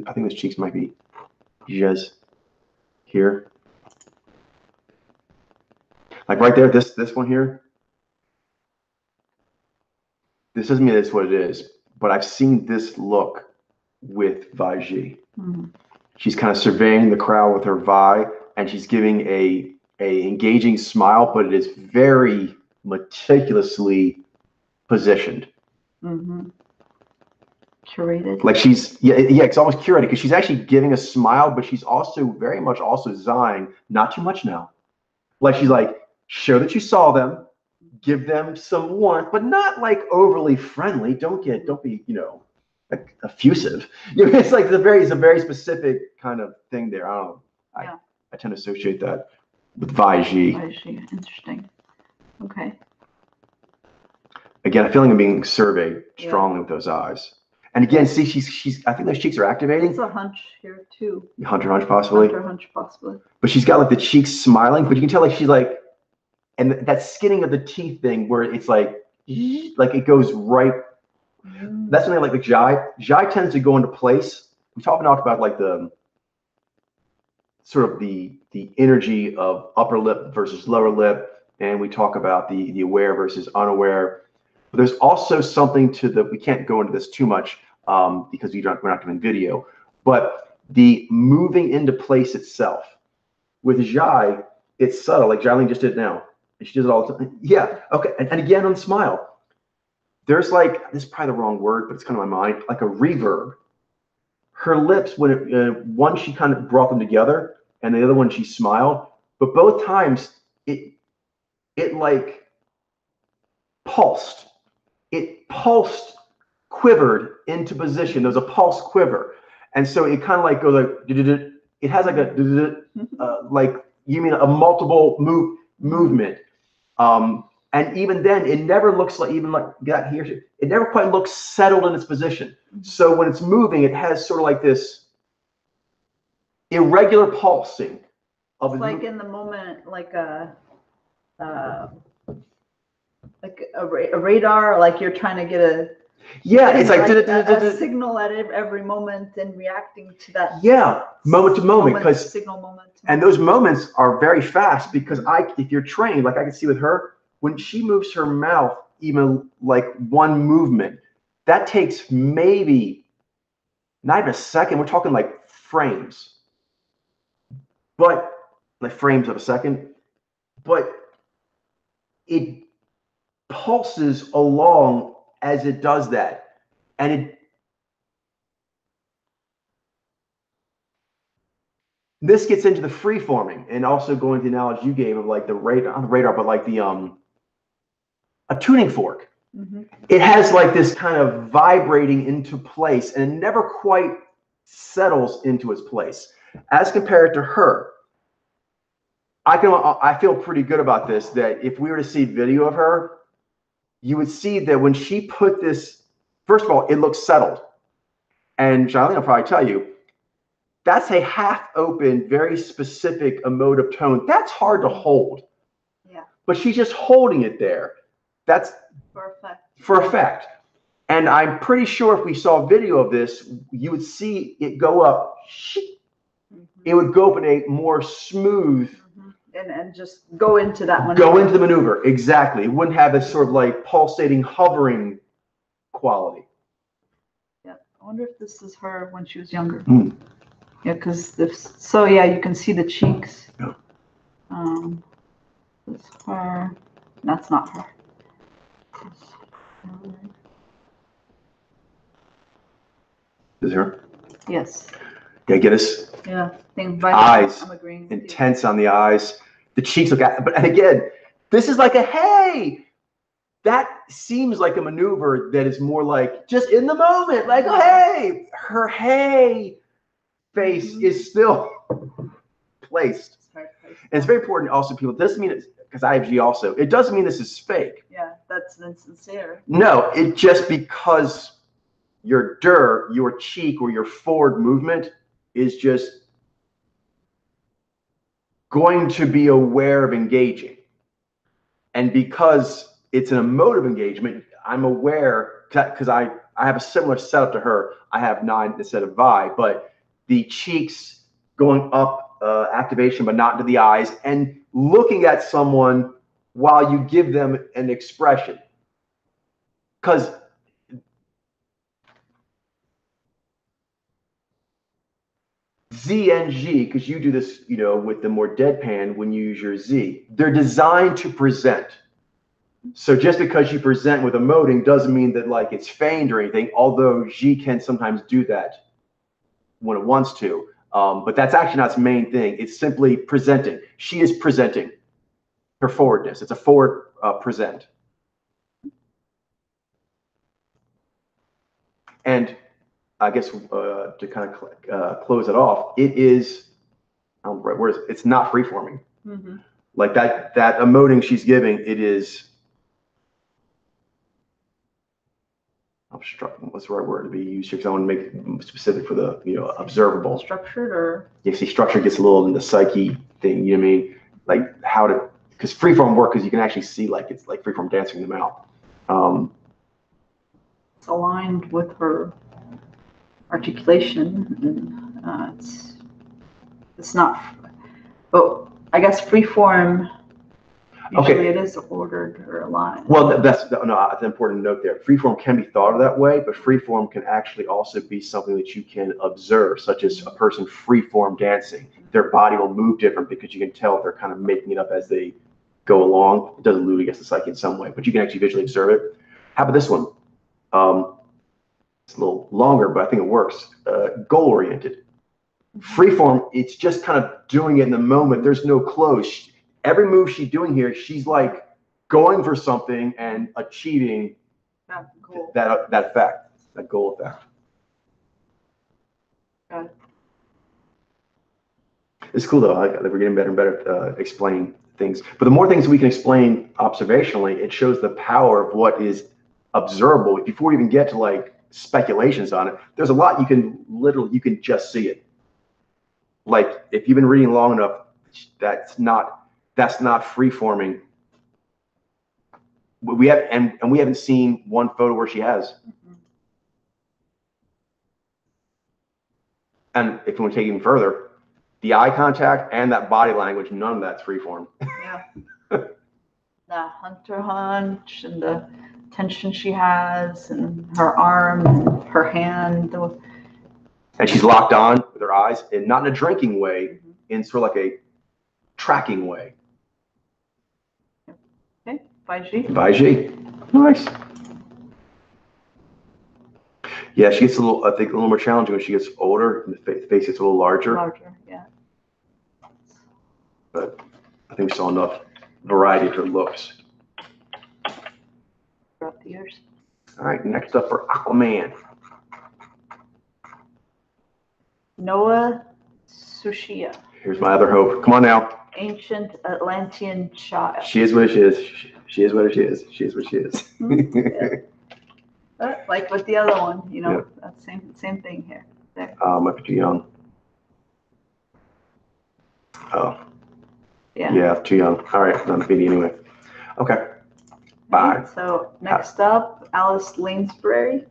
I think those cheeks might be Jez here. Like right there, this one here. This doesn't mean that's what it is, but I've seen this look with Vi Ji. Mm-hmm. She's kind of surveying the crowd with her Vi, and she's giving a engaging smile, but it is very meticulously positioned. Mm-hmm. Curated. Like she's it's almost curated because she's actually giving a smile, but she's also very much also sighing. Not too much now. Like she's like, show that you saw them, give them some warmth, but not like overly friendly. Don't be, you know, like effusive. You know, it's like it's a very specific kind of thing there. I don't know. I tend to associate that with Vi Ji. Vi Ji, interesting. Okay. Again, I feel like I'm being surveyed strongly with those eyes. And again, see, she's. I think those cheeks are activating. It's a hunch here too. Hunter hunch possibly. Hunter hunch possibly. But she's got like the cheeks smiling, but you can tell like she's like, and that skinning of the teeth thing where it's like it goes right. Mm. That's something like Jai. Jai tends to go into place. We've talked about like the sort of the energy of upper lip versus lower lip, and we talk about the aware versus unaware. But there's also something to we can't go into this too much because we're not doing video, but the moving into place itself. With Jai, it's subtle, like Jaileen just did now. And she does it all the time. Yeah, okay. And again, on the smile, there's like, this is probably the wrong word, but it's kind of my mind, like a reverb. Her lips, when one, she kind of brought them together, and the other one, she smiled. But both times, it like pulsed. It pulsed, quivered into position. There was a pulse quiver. And so it kind of like goes like, it has like a, like, you mean a multiple movement. And even then, it never looks like, even like that here, it never quite looks settled in its position. So when it's moving, it has sort of like this irregular pulsing. It's like in the moment, like a radar, like you're trying to get it's like a signal at every moment and reacting to that. Yeah, moment to moment, because signal moment. And those moments are very fast because if you're trained, like I can see with her, when she moves her mouth, even like one movement, that takes maybe not even a second. We're talking like frames, but like frames of a second. but it pulses along as it does that. And this gets into the free forming, and also going to the analogy you gave of like the radar, not the radar, but like the a tuning fork. Mm-hmm. It has like this kind of vibrating into place, and it never quite settles into its place. As compared to her, I feel pretty good about this, that if we were to see video of her, you would see that when she put this, first of all, it looks settled. And Charlene will probably tell you, that's a half open, very specific emotive tone. That's hard to hold. Yeah. But she's just holding it there. That's for effect. And I'm pretty sure if we saw video of this, you would see it go up. It would go up in a more smooth. And just go into that maneuver. Go into the maneuver, exactly. It wouldn't have this sort of like pulsating, hovering quality. Yeah, I wonder if this is her when she was younger. Mm. Yeah, because so yeah, you can see the cheeks. Yeah. That's her. That's not her. Is her? Yes. Yeah, get us. Yeah. Eyes. I'm agreeing. Intense on the eyes. The cheeks look at, but again, this is like a hey. That seems like a maneuver that is more like just in the moment, like oh, hey. Her hey face is still placed. And it's very important also, people, it doesn't mean it's because I have G also, it doesn't mean this is fake. Yeah, that's insincere. No, it just because your cheek or your forward movement is just going to be aware of engaging. And because it's an emotive engagement, I'm aware, because I have a similar setup to her. I have 9 instead of Vi, but the cheeks going up, activation, but not into the eyes, and looking at someone while you give them an expression. Because Z and G, because you do this, with the more deadpan when you use your Z, they're designed to present. So just because you present with emoting doesn't mean that like it's feigned or anything, although G can sometimes do that when it wants to. But that's actually not its main thing. It's simply presenting. She is presenting her forwardness. It's a forward present. And I guess to kind of close it off, it is, it's not free-forming. Mm-hmm. Like that emoting she's giving, it is, what's the right word to be used here? Because I want to make it specific for the observable. Structured or? Yeah, see, structure gets a little in the psyche thing. You know what I mean? Like how to, because freeform work, because you can actually see like it's like freeform dancing in the mouth. It's aligned with her articulation, and it's not. But I guess freeform. Usually it is ordered or aligned. Well, that's an important note there. Freeform can be thought of that way, but freeform can actually also be something that you can observe, such as a person freeform dancing. Their body will move different because you can tell they're kind of making it up as they go along. It doesn't allude against the psyche in some way, but you can actually visually observe it. How about this one? It's a little longer, but I think it works. Goal-oriented. Freeform, it's just kind of doing it in the moment. There's no close. Every move she's doing here, she's like going for something and achieving that effect, that goal effect. Got it. It's cool though. We're getting better and better at explaining things. But the more things we can explain observationally, it shows the power of what is observable. Before you even get to like speculations on it, there's a lot you can just see it. Like if you've been reading long enough, that's not free forming. We haven't seen one photo where she has. Mm-hmm. And if you want to take it even further, the eye contact and that body language, none of that's free form. Yeah. The hunter hunch and the tension she has, and her arm, and her hand. And she's locked on with her eyes, and not in a drinking way, mm-hmm. in sort of like a tracking way. By G? By G. Nice. Yeah, she gets I think, a little more challenging when she gets older. And the face gets a little larger. Larger, yeah. But I think we saw enough variety of her looks. Throughout the years. All right, next up for Aquaman. Noah Tsuchiya. Here's my other hope. Come on now. Ancient Atlantean child. She is what she is. She is what she is. She is what she is. Yeah. Like with the other one, you know, Yeah. that's same thing here. There. Might be too young. Oh. Yeah. Yeah, too young. All right, not a biggie anyway. Okay. Bye. Right, so next up, Alice Lansbury,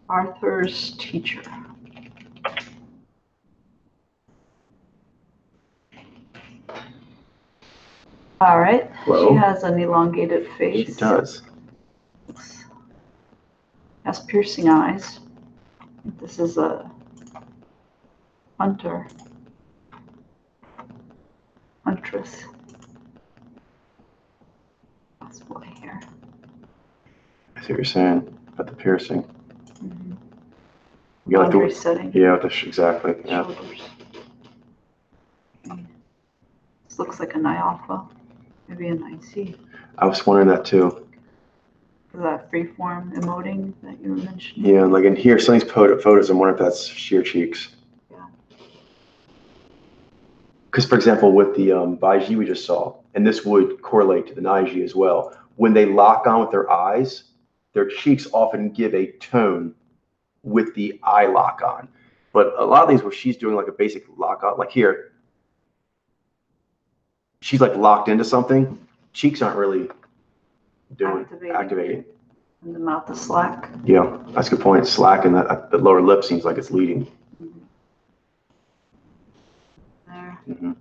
Arthur's teacher. All right. Whoa. She has an elongated face. She does. Has piercing eyes. This is a huntress. Possibly here. I see what you're saying about the piercing. Mm-hmm. You like Boundary setting. Yeah, exactly. Yeah. Shoulders. Okay. This looks like an alpha, maybe an IC. I was wondering that too. For that freeform emoting that you were mentioning. Yeah, like in here, some of these photos, I'm wondering if that's sheer cheeks. Yeah. Because, for example, with the Baiji we just saw, and this would correlate to the Naiji as well, when they lock on with their eyes, their cheeks often give a tone with the eye lock on. But a lot of these where she's doing like a basic lock on, like here, she's like locked into something, cheeks aren't really activating. And the mouth is slack. Yeah, that's a good point. Slack, and the lower lip seems like it's leading. Mm-hmm. There. Mm-hmm.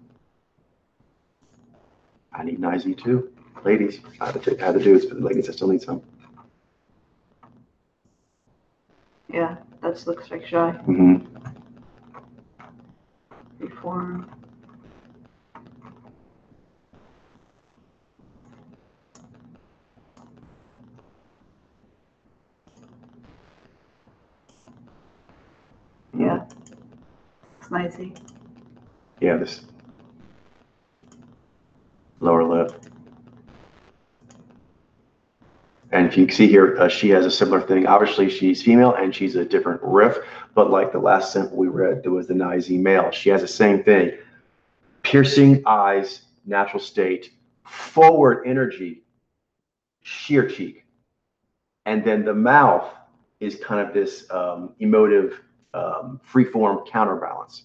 I need an IZ too. Ladies, I had the dudes, but the ladies, I still need some. Yeah, that looks like shy. Mm-hmm. Reform. Yeah, it's nicey. Yeah, this lower lip. And if you see here, she has a similar thing. Obviously, she's female and she's a different riff, but like the last sample we read, there was the Nizi male. She has the same thing. Piercing eyes, natural state, forward energy, sheer cheek. And then the mouth is kind of this emotive, freeform counterbalance.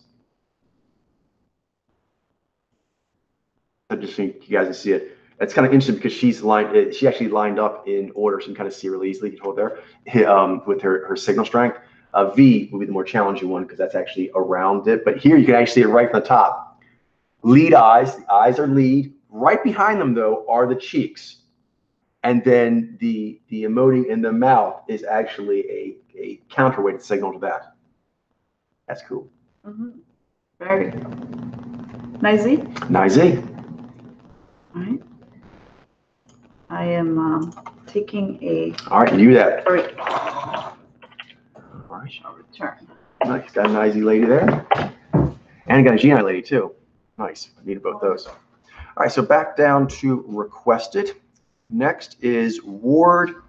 I just think you guys can see it. It's kind of interesting because she actually lined up in order, so you can kind of see really easily. You can hold there with her signal strength. V would be the more challenging one because that's actually around it. But here you can actually see it right from the top. Lead eyes, the eyes are lead. Right behind them, though, are the cheeks. And then the emoting in the mouth is actually a counterweight signal to that. That's cool. Mm-hmm. Very nicey. Nicey. All right. I am taking a. All right, you do that. Break. All right. Shall return. Nice. Got a nicey lady there. And got a GI lady too. Nice. I needed both those. All right, so back down to requested. Next is Ward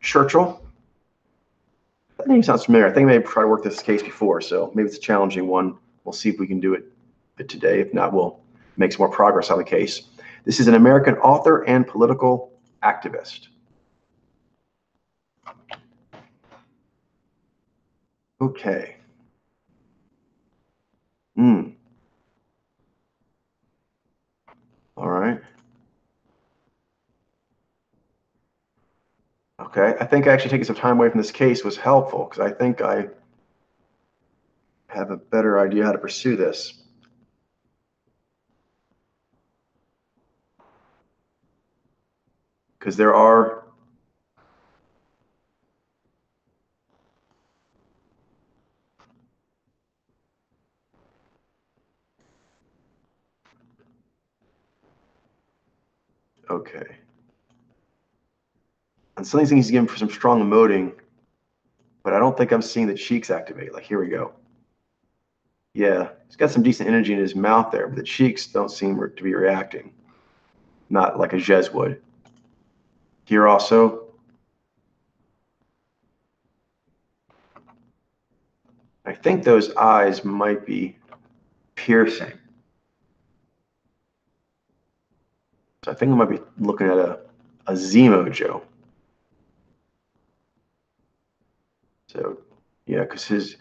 Churchill. That name sounds familiar. I think I may have tried to work this case before, so maybe it's a challenging one. We'll see if we can do it today. If not, we'll make some more progress on the case. This is an American author and political activist. Okay. All right. Okay, I think actually taking some time away from this case was helpful because I think I have a better idea how to pursue this. Because there are okay. And something he's giving for some strong emoting, but I don't think I'm seeing the cheeks activate. Like, here we go. Yeah, he's got some decent energy in his mouth there, but the cheeks don't seem to be reacting. Not like a Jez would. Here also, I think those eyes might be piercing. So I think I might be looking at a Zemo Joe. So yeah, because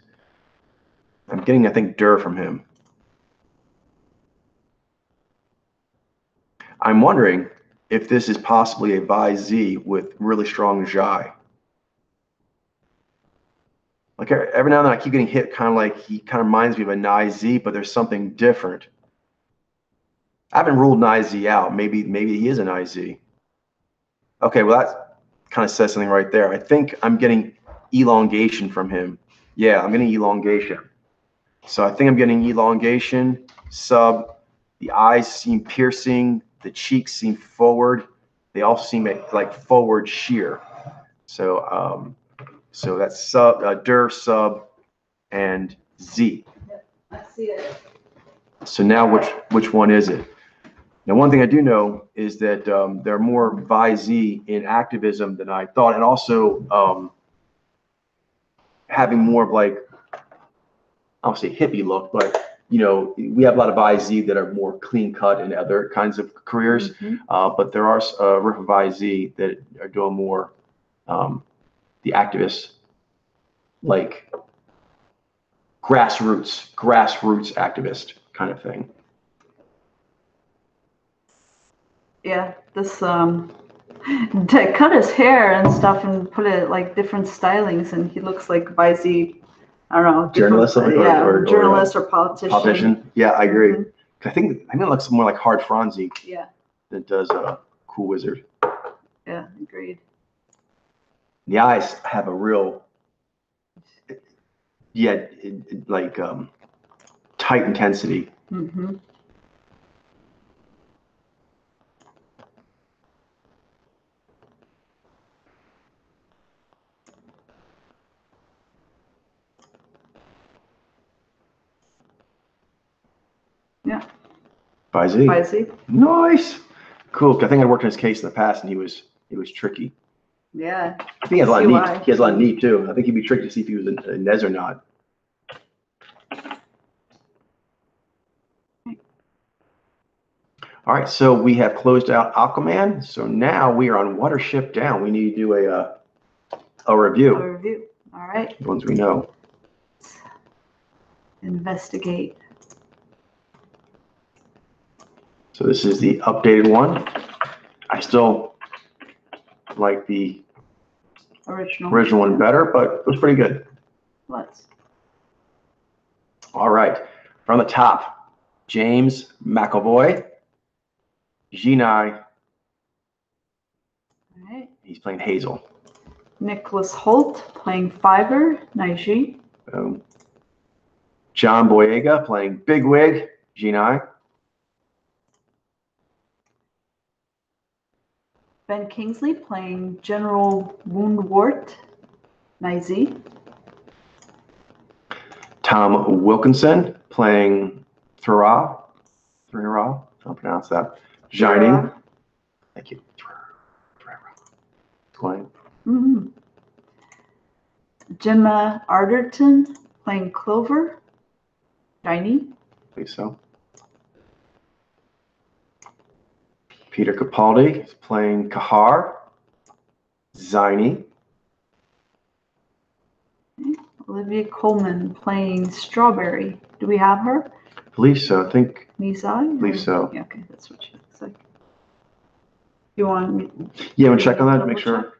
I'm getting, I think, Dur from him. I'm wondering if this is possibly a Vi Z with really strong Jai. Like every now and then I keep getting hit kind of like he kind of reminds me of a Nai Z, but there's something different. I haven't ruled Nai Z out. Maybe he is an Nai Z. Okay, well that kind of says something right there. I think I'm getting elongation from him. Yeah, I'm getting elongation. So I think I'm getting elongation, sub. The eyes seem piercing. The cheeks seem forward. They all seem like forward sheer. So so that's sub, Dur, sub, and Z. I see it. So now which one is it? Now, one thing I do know is that there are more Vi Z in activism than I thought, and also having more of like, I don't say hippie look, but you know, we have a lot of Vi Z that are more clean cut in other kinds of careers, but there are a riff of Vi Z that are doing more the activists, like grassroots activist kind of thing. Yeah, this to cut his hair and stuff and put it like different stylings, and he looks like Vi Z. I don't know, Journalist or journalist or politician. Yeah, I agree. I think it looks more like Hard Franzi. Yeah. That does a Cool Wizard. Yeah, agreed. The eyes have a real, like tight intensity. Yeah. Vi Z. Vi Z. Nice. Cool. I think I worked on his case in the past, and he was tricky. Yeah. I think he has a lot of neat. He has a lot of neat too. I think he'd be tricky to see if he was a Nez or not. All right, so we have closed out Aquaman. So now we are on Watership Down. We need to do a review. A review. All right. The ones we know. Investigate. So this is the updated one. I still like the original one better, but it was pretty good. Let's. All right, from the top, James McAvoy, Ginai. All right. He's playing Hazel. Nicholas Holt playing Fiverr, Naiji. John Boyega playing Bigwig, Ginai. Ben Kingsley playing General Woundwort, Naizi. Tom Wilkinson playing Thra, I'll pronounce that. Jining. Thank you. Gemma Arterton playing Clover, Shiny. I think so. Peter Capaldi is playing Kahar, Ziny. Olivia Colman playing Strawberry. Do we have her? I believe so. I think. Nisai? I believe so. Yeah, okay, that's what she looks like. You want me? Yeah, want to check on that to make sure.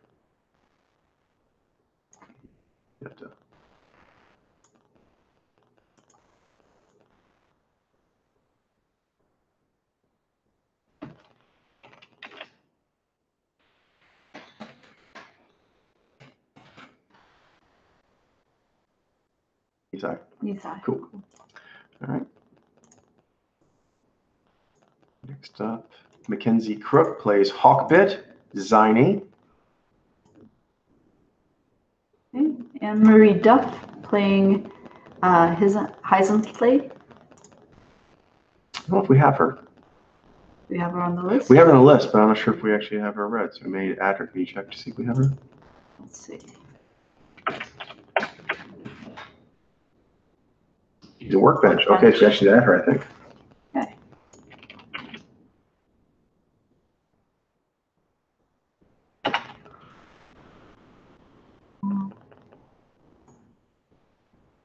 You have to. Nisai. Cool. All right. Next up, Mackenzie Crook plays Hawkbit, Ziny. Anne-Marie Duff playing his Heisensley. I don't know if we have her. We have her on the list. We have her on the list, but I'm not sure if we actually have her read. So we may add her. Can you check to see if we have her? Let's see. The workbench. Okay, so we actually add her, I think. Okay.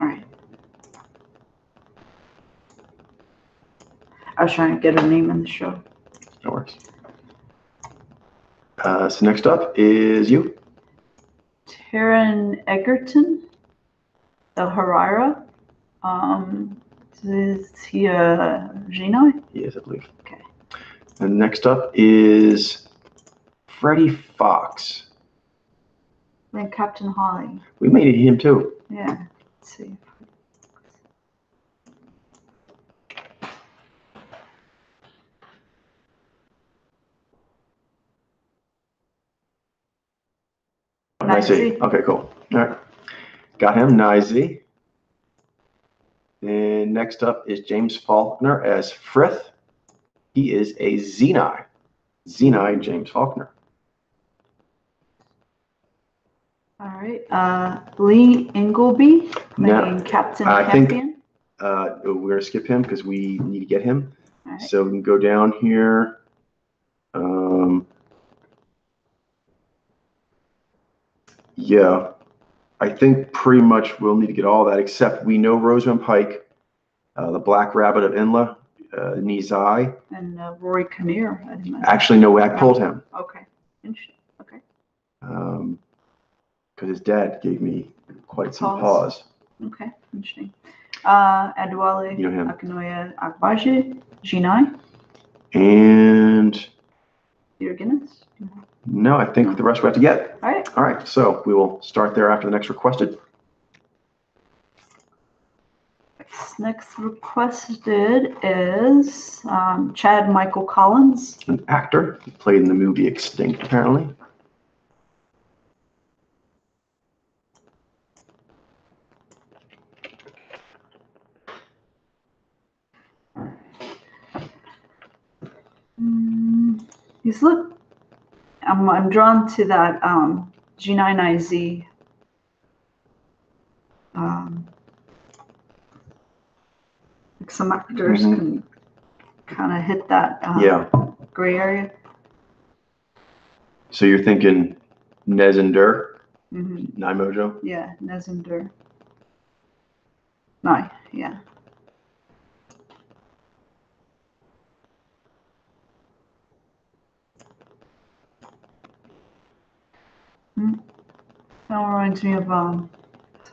All right. I was trying to get her name in the show. No worries. So next up is you. Taron Egerton, El Herrera. Is he a Gino? He is, I believe. Okay. And next up is Freddie Fox. Then Captain Holly. We may need him too. Yeah. Let's see. Nice. Okay, cool. All right. Got him, Nizy. And next up is James Faulkner as Frith. He is a Xeni. Xeni James Faulkner. All right. Lee Ingleby playing Captain Campion. We're going to skip him because we need to get him. Right. So we can go down here. Yeah, I think pretty much we'll need to get all that, except we know Rosamund Pike, the Black Rabbit of Inla, Nizai. And Rory Kinnear. Actually, no, I pulled him. Okay. Interesting. Okay. Because his dad gave me quite some pause. Okay, interesting. Adwale Akinoya Akbaji, G9. And Peter Guinness? No, I think the rest we have to get. All right. All right, so we will start there after the next requested. Next requested is Chad Michael Collins. An actor who played in the movie Extinct, apparently. I'm drawn to that G9IZ. Like some actors can kind of hit that gray area. So you're thinking Nezinder, Nai Mojo? Yeah, Nezinder. Nai, yeah. That reminds me of I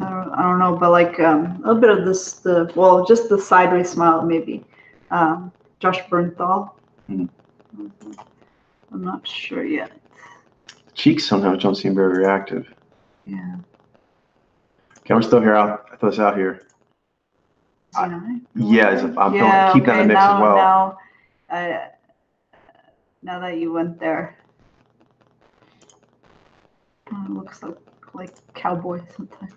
don't know, but like a little bit of this, just the sideways smile maybe. Josh Bernthal. I'm not sure yet. Cheeks sometimes don't seem very reactive. Yeah. Okay, I'm still here. I'll throw this out here. I'm keeping that in the mix as well. Now that you went there, it looks like cowboy sometimes.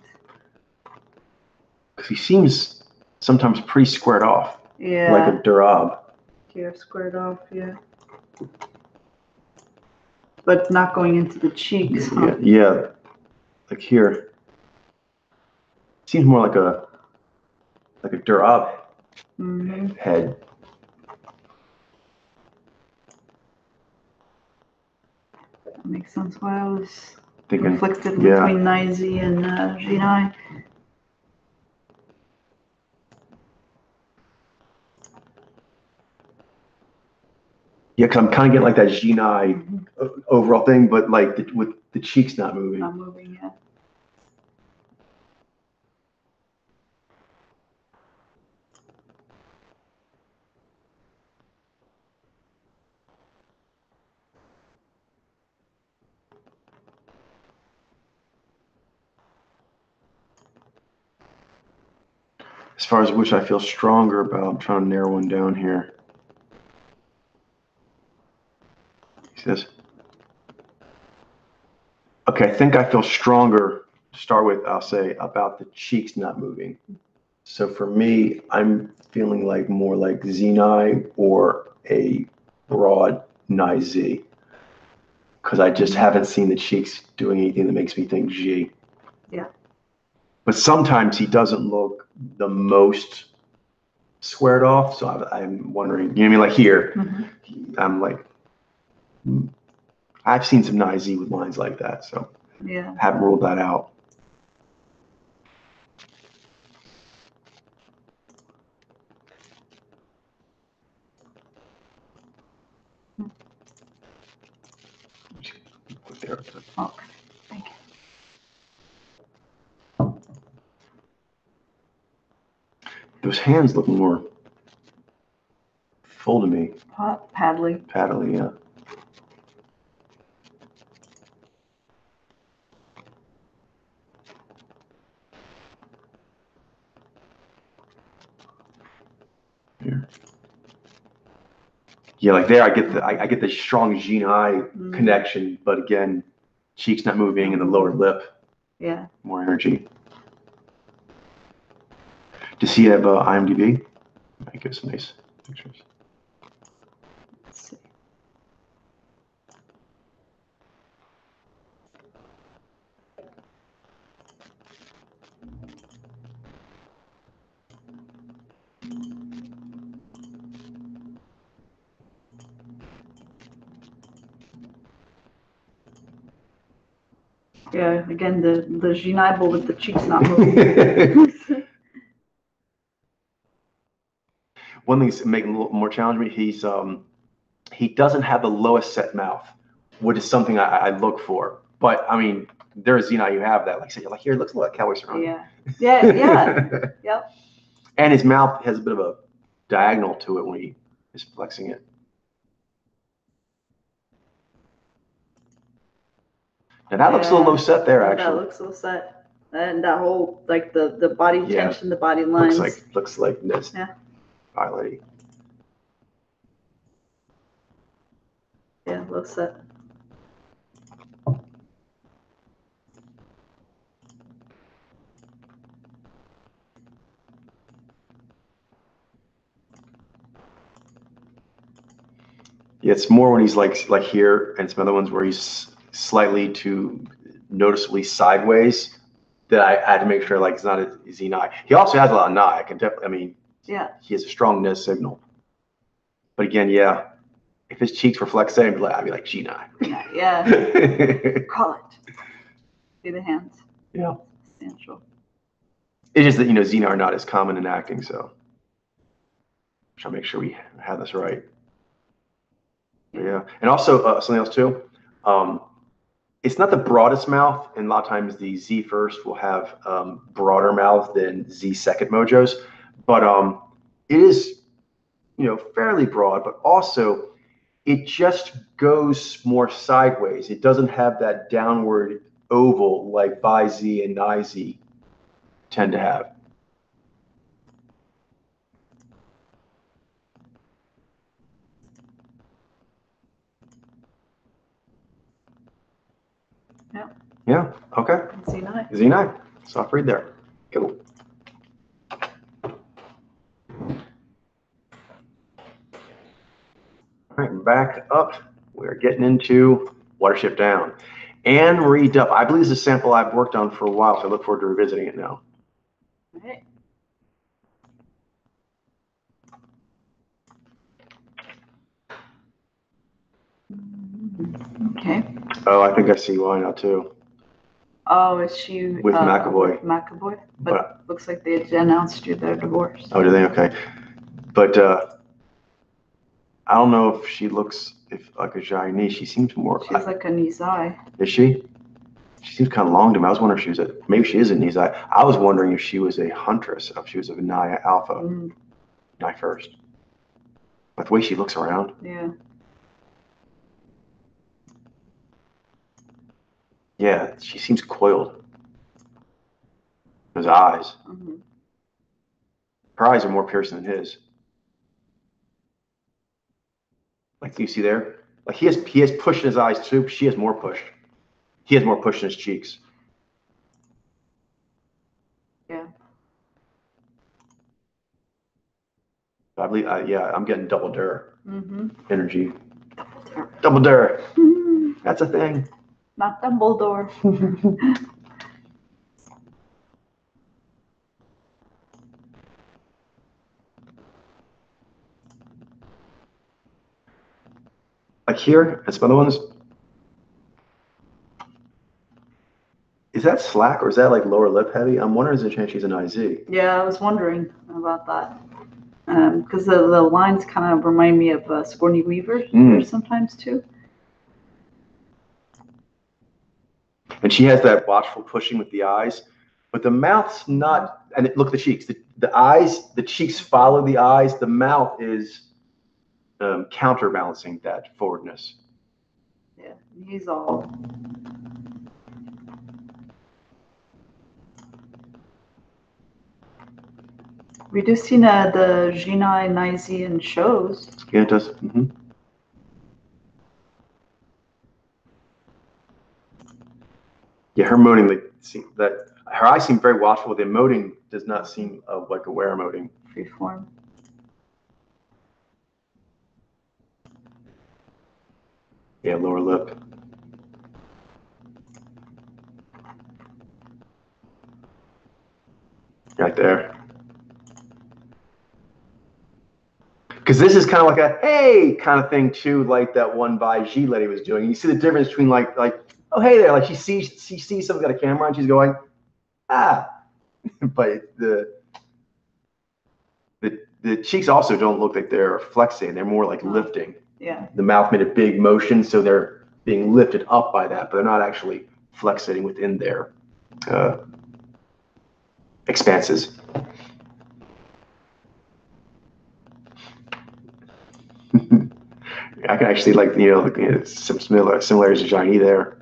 Because he seems sometimes pretty squared off. Yeah. Like a Durab. Yeah, squared off, yeah. But not going into the cheeks, huh? Yeah. Like here. Seems more like a Durab head. That makes sense why I was thinking conflicted between Nizy and Ginai. Yeah, because I'm kind of getting like that Ginai overall thing, but like with the cheeks not moving. Not moving, yeah. As far as which I feel stronger about, I'm trying to narrow one down here. See this? Okay, I think I feel stronger start with, I'll say about the cheeks not moving. So for me, I'm feeling like more like Z9 or a broad Nye Z, because I just haven't seen the cheeks doing anything that makes me think G. Yeah. But sometimes he doesn't look the most squared off, so I'm wondering, you know what I mean? Like here, I'm like, I've seen some Nye Z with lines like that, so yeah, haven't ruled that out. There. Okay, thank you. Those hands look more full to me. Paddly. Paddly, yeah. Here. Yeah, like there, I get the strong Jean eye connection, but again, cheeks not moving and the lower lip. Yeah. More energy. Does he have IMDb? I give some nice pictures. Let's see. Yeah, again, the Ginibal with the cheeks not moving. One thing that's making it a little more challenging, he doesn't have the lowest set mouth, which is something I look for. But I mean, there's you have that. Like, say, you're like, here, it looks like Cowboy Cerrone. Yeah. Yep. And his mouth has a bit of a diagonal to it when he is flexing it. Now that looks a little low set there, actually. That looks low set. And that whole, like the body tension, the body lines. Looks like this. Yeah. Highlighty. Yeah, low set. Yeah, it's more when he's like here, and some other ones where he's slightly too noticeably sideways that I had to make sure like it's not a Z nine. He also has a lot of nine. I can definitely. I mean, yeah, he has a strong nose signal. But again, yeah, if his cheeks were flexed, I'd be like G9. Yeah. Call it. See the hands. Yeah. Substantial. It's just that Z9 are not as common in acting, so trying to make sure we have this right. Yeah, and also something else too. It's not the broadest mouth, and a lot of times the Z first will have broader mouth than Z second mojos, but it is fairly broad, but also it just goes more sideways. It doesn't have that downward oval like Bi Z and Ni Z tend to have. Yeah. Yeah. Okay. Z9. Z9. Soft read there. Cool. All right, back up. We're getting into Watership Down. Anne Marie Duff. I believe this is a sample I've worked on for a while, so I look forward to revisiting it now. All right. Okay. Oh, I think I see why now too. Oh, is she with McAvoy? With McAvoy, but looks like they announced their divorce. Oh, do they? Okay, but I don't know if she looks like a Chinese. She seems more. She's like a Nizai. Is she? She seems kind of long to me. I was wondering if she was maybe she is a Nizai. I was wondering if she was a huntress, if she was a Naya Alpha, Nye first. But the way she looks around. Yeah. Yeah, she seems coiled. Those eyes. Her eyes are more piercing than his. Like you see there? Like he has push in his eyes too, but she has more push. He has more push in his cheeks. I believe, yeah, I'm getting double dir energy. Double dir. Double dir. That's a thing. Not Dumbledore. Like here, and some other ones. Is that slack or is that like lower lip heavy? I'm wondering is it a chance she's an IZ? Yeah, I was wondering about that. Because the lines kind of remind me of Sigourney Weaver sometimes too. And she has that watchful pushing with the eyes, but the mouth's not. And look at the cheeks. The eyes, the cheeks follow the eyes. The mouth is counterbalancing that forwardness. Yeah, he's all. We do see the Gina Nizi in shows. Yeah, it does. Yeah, her emoting, her eyes seem very watchful. The emoting does not seem like aware emoting. Freeform. Yeah, lower lip. Right there. Because this is kind of like a hey kind of thing too, like that one by G Lady was doing. You see the difference between like oh hey there, like she sees someone got a camera and she's going ah, but the cheeks also don't look like they're flexing; they're more like lifting. Yeah. The mouth made a big motion, so they're being lifted up by that, but they're not actually flexing within their expanses. I can actually some similarities to Johnny there.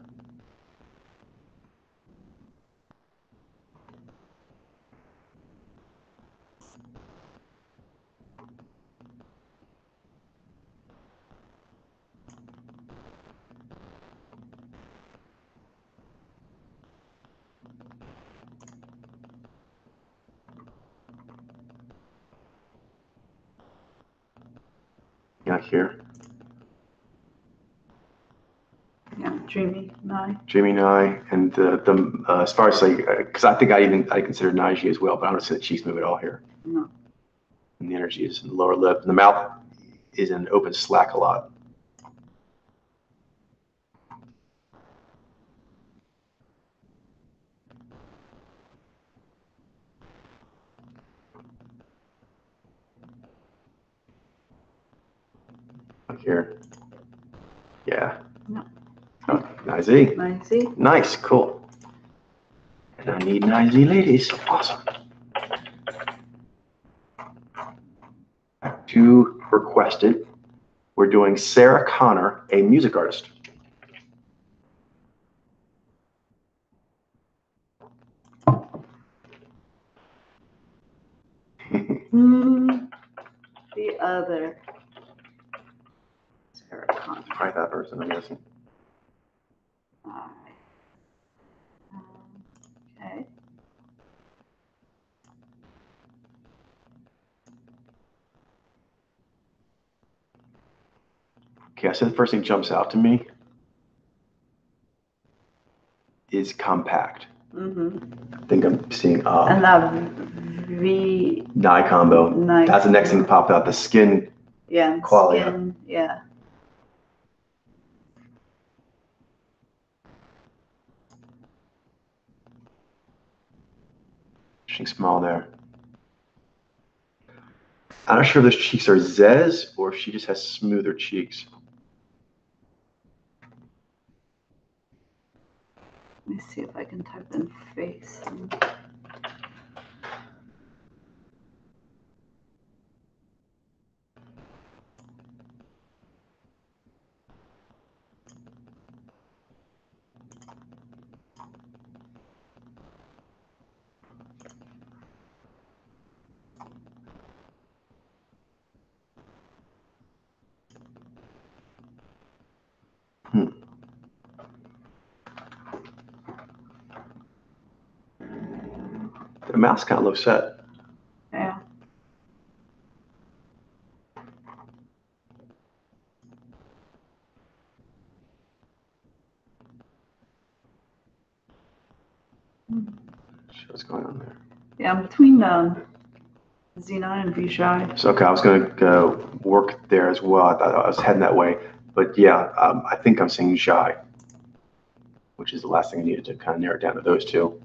Yeah, here. Yeah, Dreamy Nye. Dreamy Nye, and the as far as like, because I think I consider Naiji as well, but I don't see the cheeks move at all here. No. And the energy is in the lower lip, and the mouth is in open slack a lot. Like here. Yeah. No. Oh, Nizy. Nizy. Nice, cool. And I need Nizy ladies. Awesome. To requested, we're doing Sarah Connor, a music artist. The other Sarah Connor. Probably that person, I'm guessing. Okay. Okay, so the first thing jumps out to me is compact. I think I'm seeing and that V Nye combo. That's the next thing that popped out. The skin quality. Skin, yeah. She's small there. I'm not sure if those cheeks are Zez or if she just has smoother cheeks. Let me see if I can type in face. The mouth's kind of low set. Yeah. Yeah, I'm between Z9 and Vijay. So, okay, I was going to work there as well. I thought I was heading that way. But yeah, I think I'm seeing Zhai, which is the last thing I needed to kind of narrow it down to those two.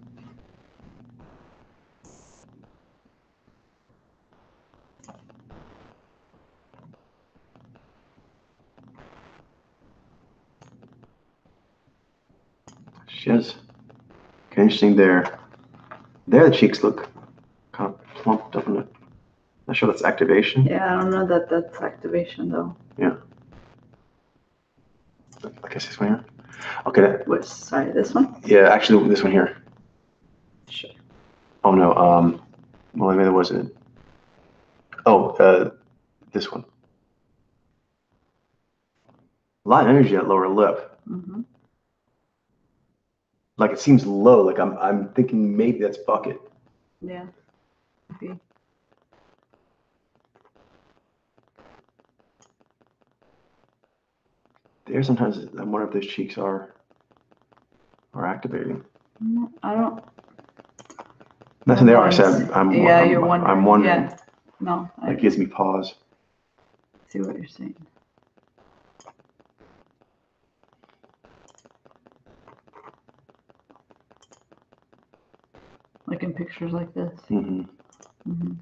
Shiz. Okay, interesting there. There, the cheeks look kind of plumped up in it. Not sure that's activation. Yeah, I don't know that that's activation though. Yeah. I guess this one here. Okay. Which, sorry, this one? Yeah, actually, this one here. Sure. Oh no. Well, maybe there wasn't. Oh, this one. A lot of energy at lower lip. Mm-hmm. Like it seems low. Like I'm thinking maybe that's bucket. Yeah. Okay. There, sometimes I wonder if those cheeks are activating. I don't. Nothing they are. I said you're wondering. I'm wondering. Yeah. No. That gives me pause. See what you're saying. Like in pictures like this. Mm-hmm. Mm-hmm.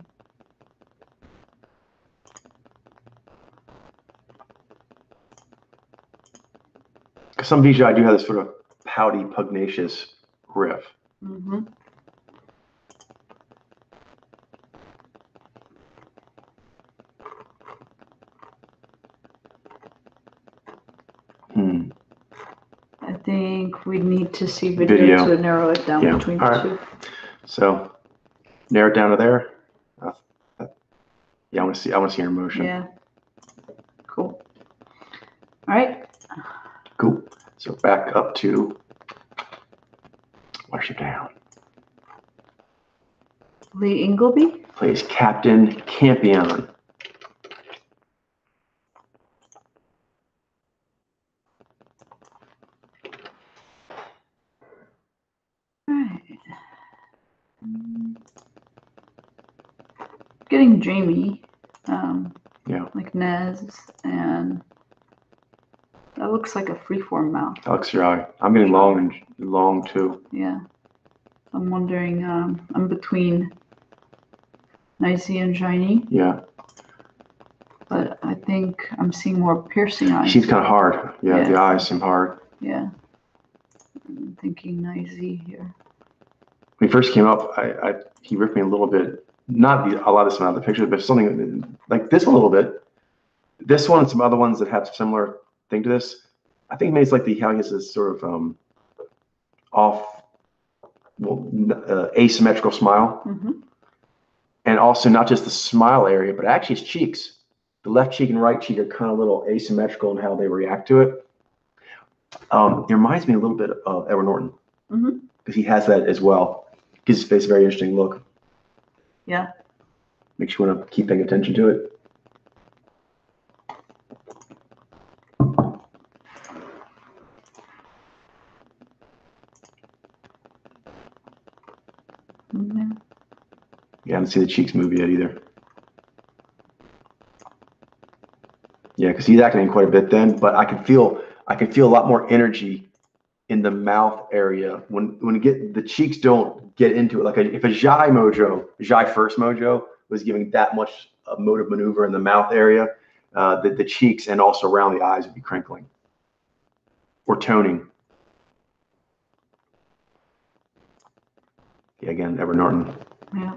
Some VGI do have this sort of pouty, pugnacious riff. Mm-hmm. I think we need to see video to narrow it down between the two. So narrow it down to there. Yeah, I want to see your emotion. Yeah. Cool. All right. Cool. So back up to Worship Down. Lee Ingleby plays Captain Campion. Getting Jamie, Yeah, like Nez, and that looks like a freeform mouth. that looks dry. I'm getting long too. Yeah, I'm wondering. I'm between Nicey and Shiny. Yeah, but I think I'm seeing more piercing eyes. she's kind of hard. Yeah, the eyes seem hard. Yeah, I'm thinking Nicey here. When he first came up, he ripped me a little bit. Not a lot of some other pictures, but something like this a little bit. This one and some other ones that have similar thing to this. I think maybe it's like how he has this sort of asymmetrical smile. Mm-hmm. And also not just the smile area, but actually his cheeks. The left cheek and right cheek are kind of a little asymmetrical in how they react to it. It reminds me a little bit of Edward Norton. Mm-hmm. Because he has that as well. Gives his face a very interesting look. Yeah. Makes you want to keep paying attention to it. Mm-hmm. Yeah, I haven't seen the cheeks move yet either. Yeah, because he's acting quite a bit then, but I can feel a lot more energy in the mouth area when you get the cheeks don't get into it. Like if a Jai first mojo was giving that much motive maneuver in the mouth area, the cheeks and also around the eyes would be crinkling or toning. Yeah, again, Edward Norton. Yeah.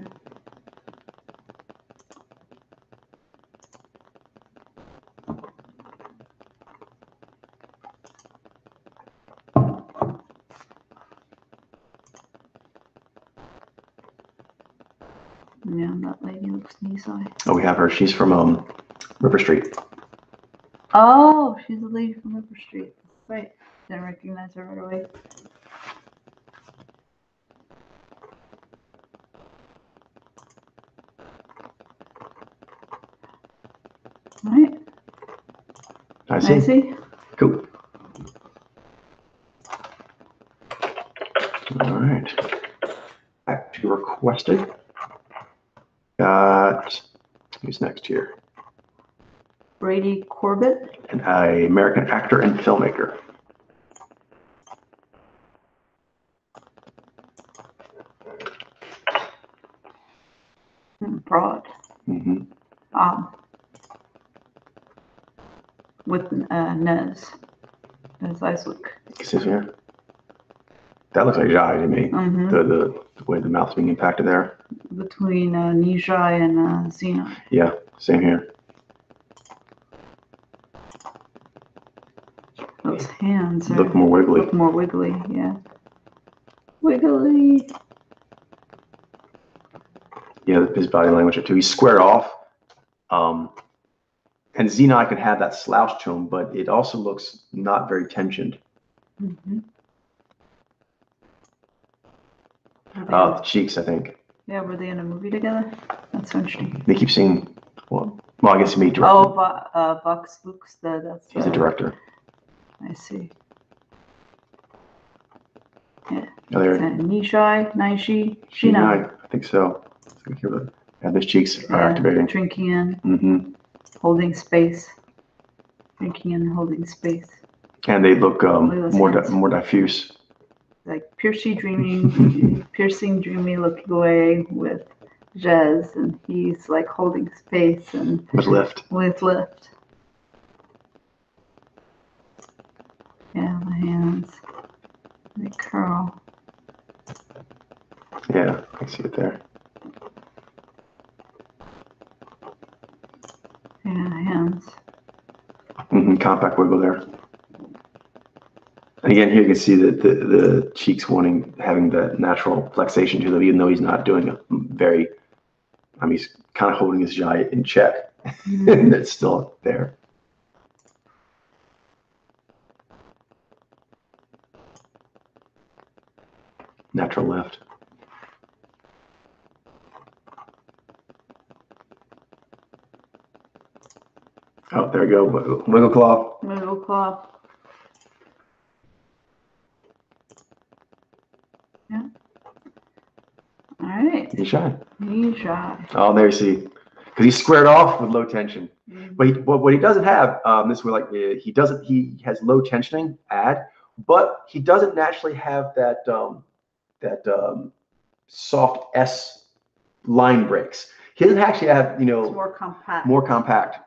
Yeah, that lady looks knee-high. Oh, we have her. She's from River Street. Oh, she's a lady from River Street. Right. Didn't recognize her right away. All right. I see. Cool. All right. Back to requested. Got, who's next here? Brady Corbett. An American actor and filmmaker. Broad. Mm-hmm. With Nez. His eyes look. Is this here? That looks like Jai to me. Mm-hmm. The way the mouth's being impacted there. Between Nijai and Xena. Yeah, same here. Those hands look more wiggly. Look more wiggly, yeah. Wiggly. Yeah, his body language too. He's squared off. And Xenai can have that slouch to him, but it also looks not very tensioned. Mm-hmm. The cheeks, I think. Yeah, were they in a movie together? That's so interesting. They keep saying, well, I guess me director. Oh, Vox Lux, that's. He's the director. I see. Yeah. Oh, there. Nijai, Naiji, Xenai. I think so. Yeah, those cheeks are activating. Drinking in. Mm-hmm. Holding space. Drinking and holding space. And they look more diffuse. Like piercing, dreamy looking away with Jez, and he's like holding space and with lift. Yeah, the hands. They curl. Yeah, I see it there. Yeah, hands. Mm-hmm, compact wiggle there. And again, here you can see that the cheeks having that natural flexation to them, even though he's not doing a very, he's kind of holding his jaw in check. Mm-hmm. And it's still there. Natural lift. Oh, there we go. Wiggle claw. Wiggle claw. Yeah. All right. Nijai. Oh, there you see. Because he's squared off with low tension. Mm-hmm. But what he doesn't have, he has low tensioning, but he doesn't naturally have that soft S line breaks. He doesn't actually have, it's more compact. More compact.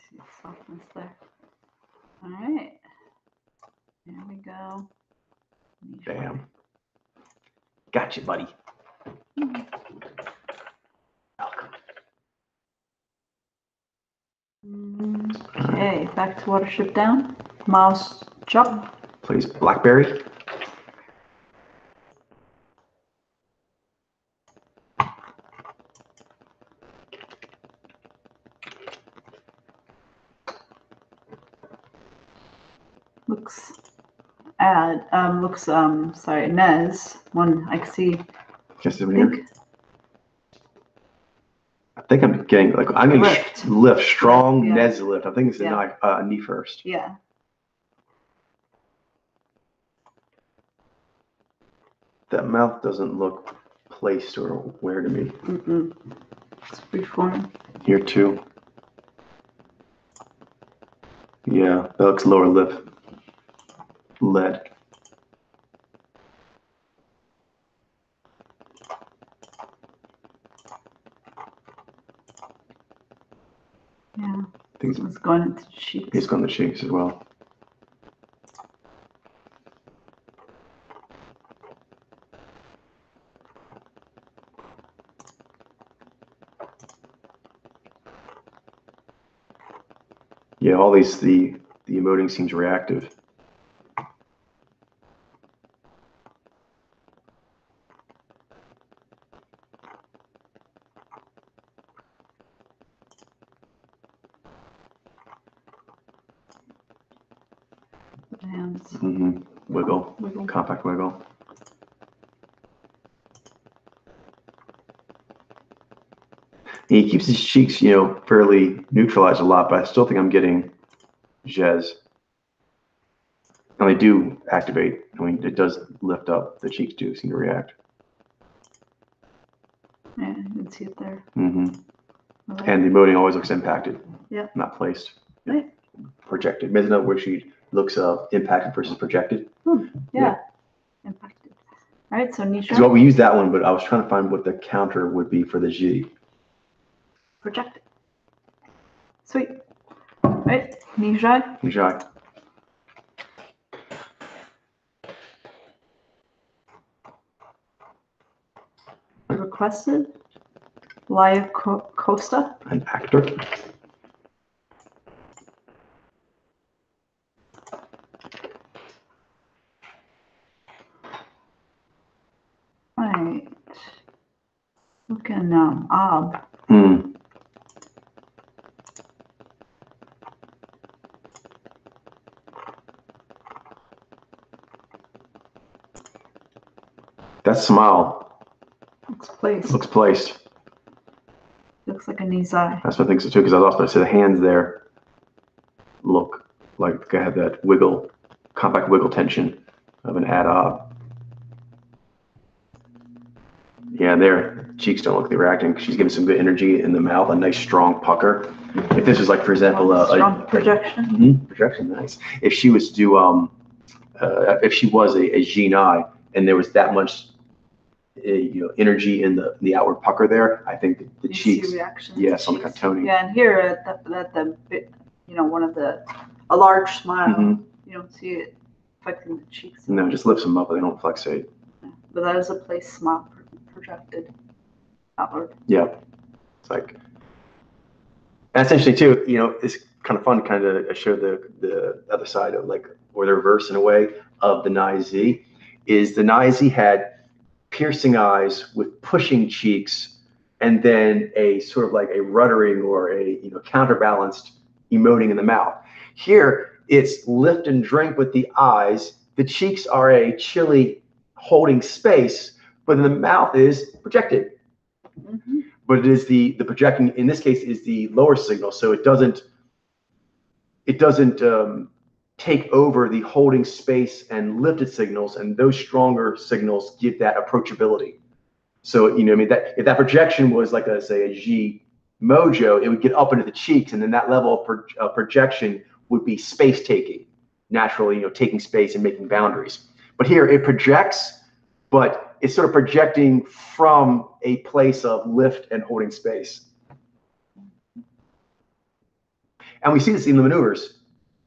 See the softness there. All right. There we go. Bam. Gotcha, buddy. Mm-hmm. Welcome. Okay, back to Watership Down. Miles Chuck. Plays Blackberry. Nez. One I can see. I think I'm getting lift, strong yeah. Nez lift. I think it's a knee first. Yeah. That mouth doesn't look placed or where to me. Mm-mm. It's freeform. Here too. Yeah, that looks lower lip. Lead. Yeah. I think it's going into the cheeks. He's going to the cheeks as well. Yeah, all these the emoting seems reactive. Hands. Mm-hmm. Wiggle. Compact wiggle. He keeps his cheeks, fairly neutralized a lot, but I still think I'm getting Jez. And they do activate. I mean, it does lift up. The cheeks do seem to react. Yeah, you can see it there. Mm-hmm. Right. And the emoting always looks impacted. Yeah. Not placed. Right. Projected. There's another worksheet looks impacted versus projected. Yeah. Impacted. All right, so Nisha. So we use that one, but I was trying to find what the counter would be for the G. Projected. Sweet. All right, Nijai. Nijai. Requested. Laia Costa. An actor. Right. Looking Ob. That smile. Looks placed. Looks placed. Looks like a Nizai. That's what I think so too, because I was also going to say the hands there look like they have that wiggle, compact wiggle tension of an ad-ob. Yeah, their cheeks don't look like they're reacting. She's giving some good energy in the mouth, a nice strong pucker. If this was like, for example, strong projection. Projection, nice. If she was to do, if she was a Jinai and there was that much, energy in the outward pucker there, I think the cheeks, some kind of toning. Yeah, and here at the one of a large smile, you don't see it affecting the cheeks. No, just lifts them up, but they don't flexate. Yeah. But that is a place smile projected outward. Yeah, it's like that's interesting too. It's kind of fun to kind of show the other side of or the reverse in a way of the Nai Z. Is the Nai Z had piercing eyes with pushing cheeks, and then a sort of like a ruddering or a counterbalanced emoting in the mouth. Here it's lift and drink with the eyes. The cheeks are a chilly holding space, but the mouth is projected. But it is the projecting in this case is the lower signal, so it doesn't take over the holding space and lifted signals, and those stronger signals give that approachability. So that if that projection was like say a G mojo, it would get up into the cheeks, and then that level of projection would be space taking, naturally, taking space and making boundaries. But here it projects, but it's sort of projecting from a place of lift and holding space. And we see this in the maneuvers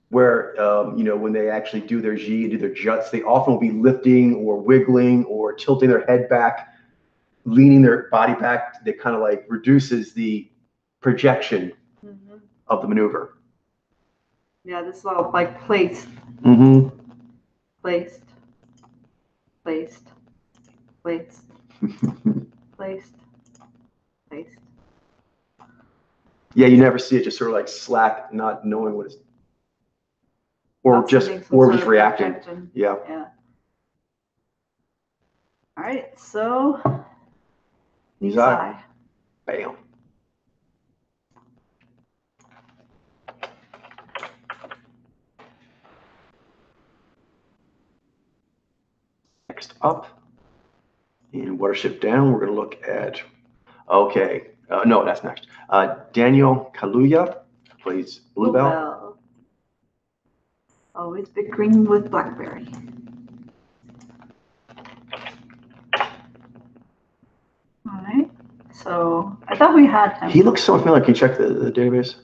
where, when they actually do their G, do their juts, they often will be lifting or wiggling or tilting their head back, leaning their body back. That kind of like reduces the projection of the maneuver. Yeah, this is all like placed. Placed. Placed. Placed. Placed. Placed. Yeah, you never see it just sort of like slack, not knowing what it's, or just reacting. Projection. Yeah. All right, so Nizai. Bam. Next up, in Watership Down, we're going to look at, no, that's next. Daniel Kaluuya plays Bluebell. Always bickering with Blackberry. All right, so I thought we had him. He looks so familiar. Can you check the database?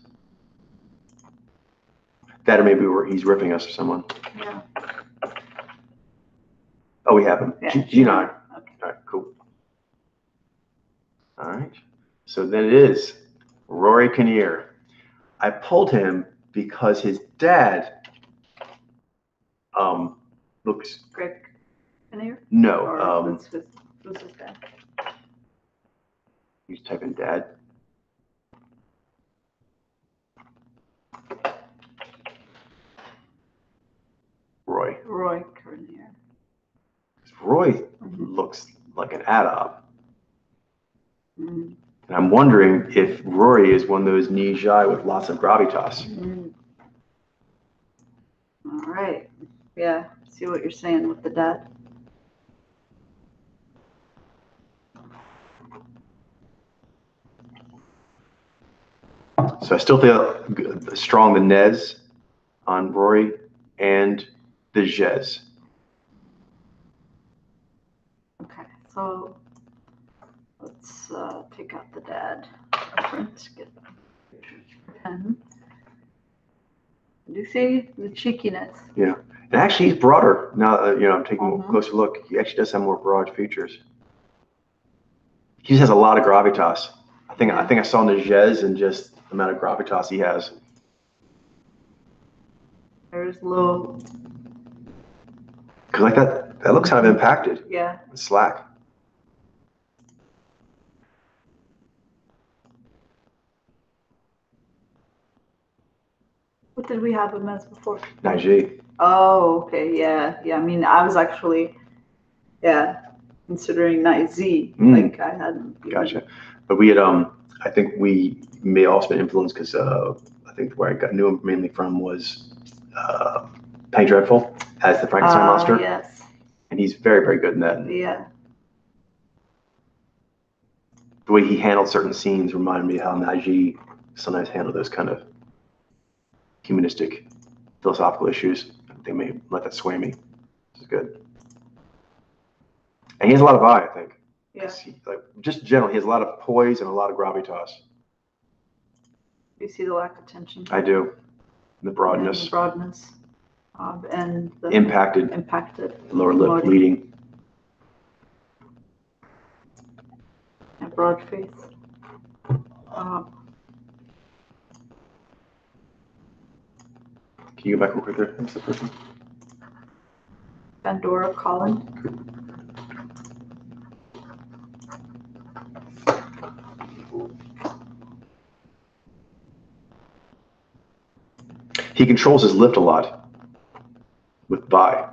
That or maybe he's ripping us or someone. Yeah. Oh, we have him. Yeah. G9. Okay. All right, cool. All right. So then it is Rory Kinnear. I pulled him because his dad looks. Greg Kinnear? No. Who's his dad? You type in dad. Roy. Roy Kinnear. Roy looks like an ad-op. And And I'm wondering if Rory is one of those Nijai with lots of gravitas. All right. Yeah, see what you're saying with the dad. So I still feel strong the Nez on Rory and the Jez. Okay, so let's take out the dad reference, get pictures for him. Do you see the cheekiness? Yeah, and actually he's broader now. I'm taking a Mhm. closer look. He actually does have more broad features. He just has a lot of gravitas. I think I saw in the Jez and just the amount of gravitas he has. There's low. Cause like that looks kind of impacted. Yeah. Slack. What did we have him as before? Naiji. Oh, okay, yeah, yeah. I mean, I was actually, considering night Z. Like I hadn't. Gotcha. But we had I think we may also been influenced because I think where I knew him mainly from was Penny Dreadful as the Frankenstein monster. Yes. And he's very, very good in that. Yeah. The way he handled certain scenes reminded me of how Naiji sometimes handled those kind of humanistic, philosophical issues. They may let that sway me. This is good. And he has a lot of eye, I think. Yeah. Just generally, he has a lot of poise and a lot of gravitas. You see the lack of tension. I do. The broadness. And the broadness. And the impacted lower lip bleeding. And broad face. Can you go back real quick there? Who's the person? Pandora Colin. He controls his lift a lot with Vi.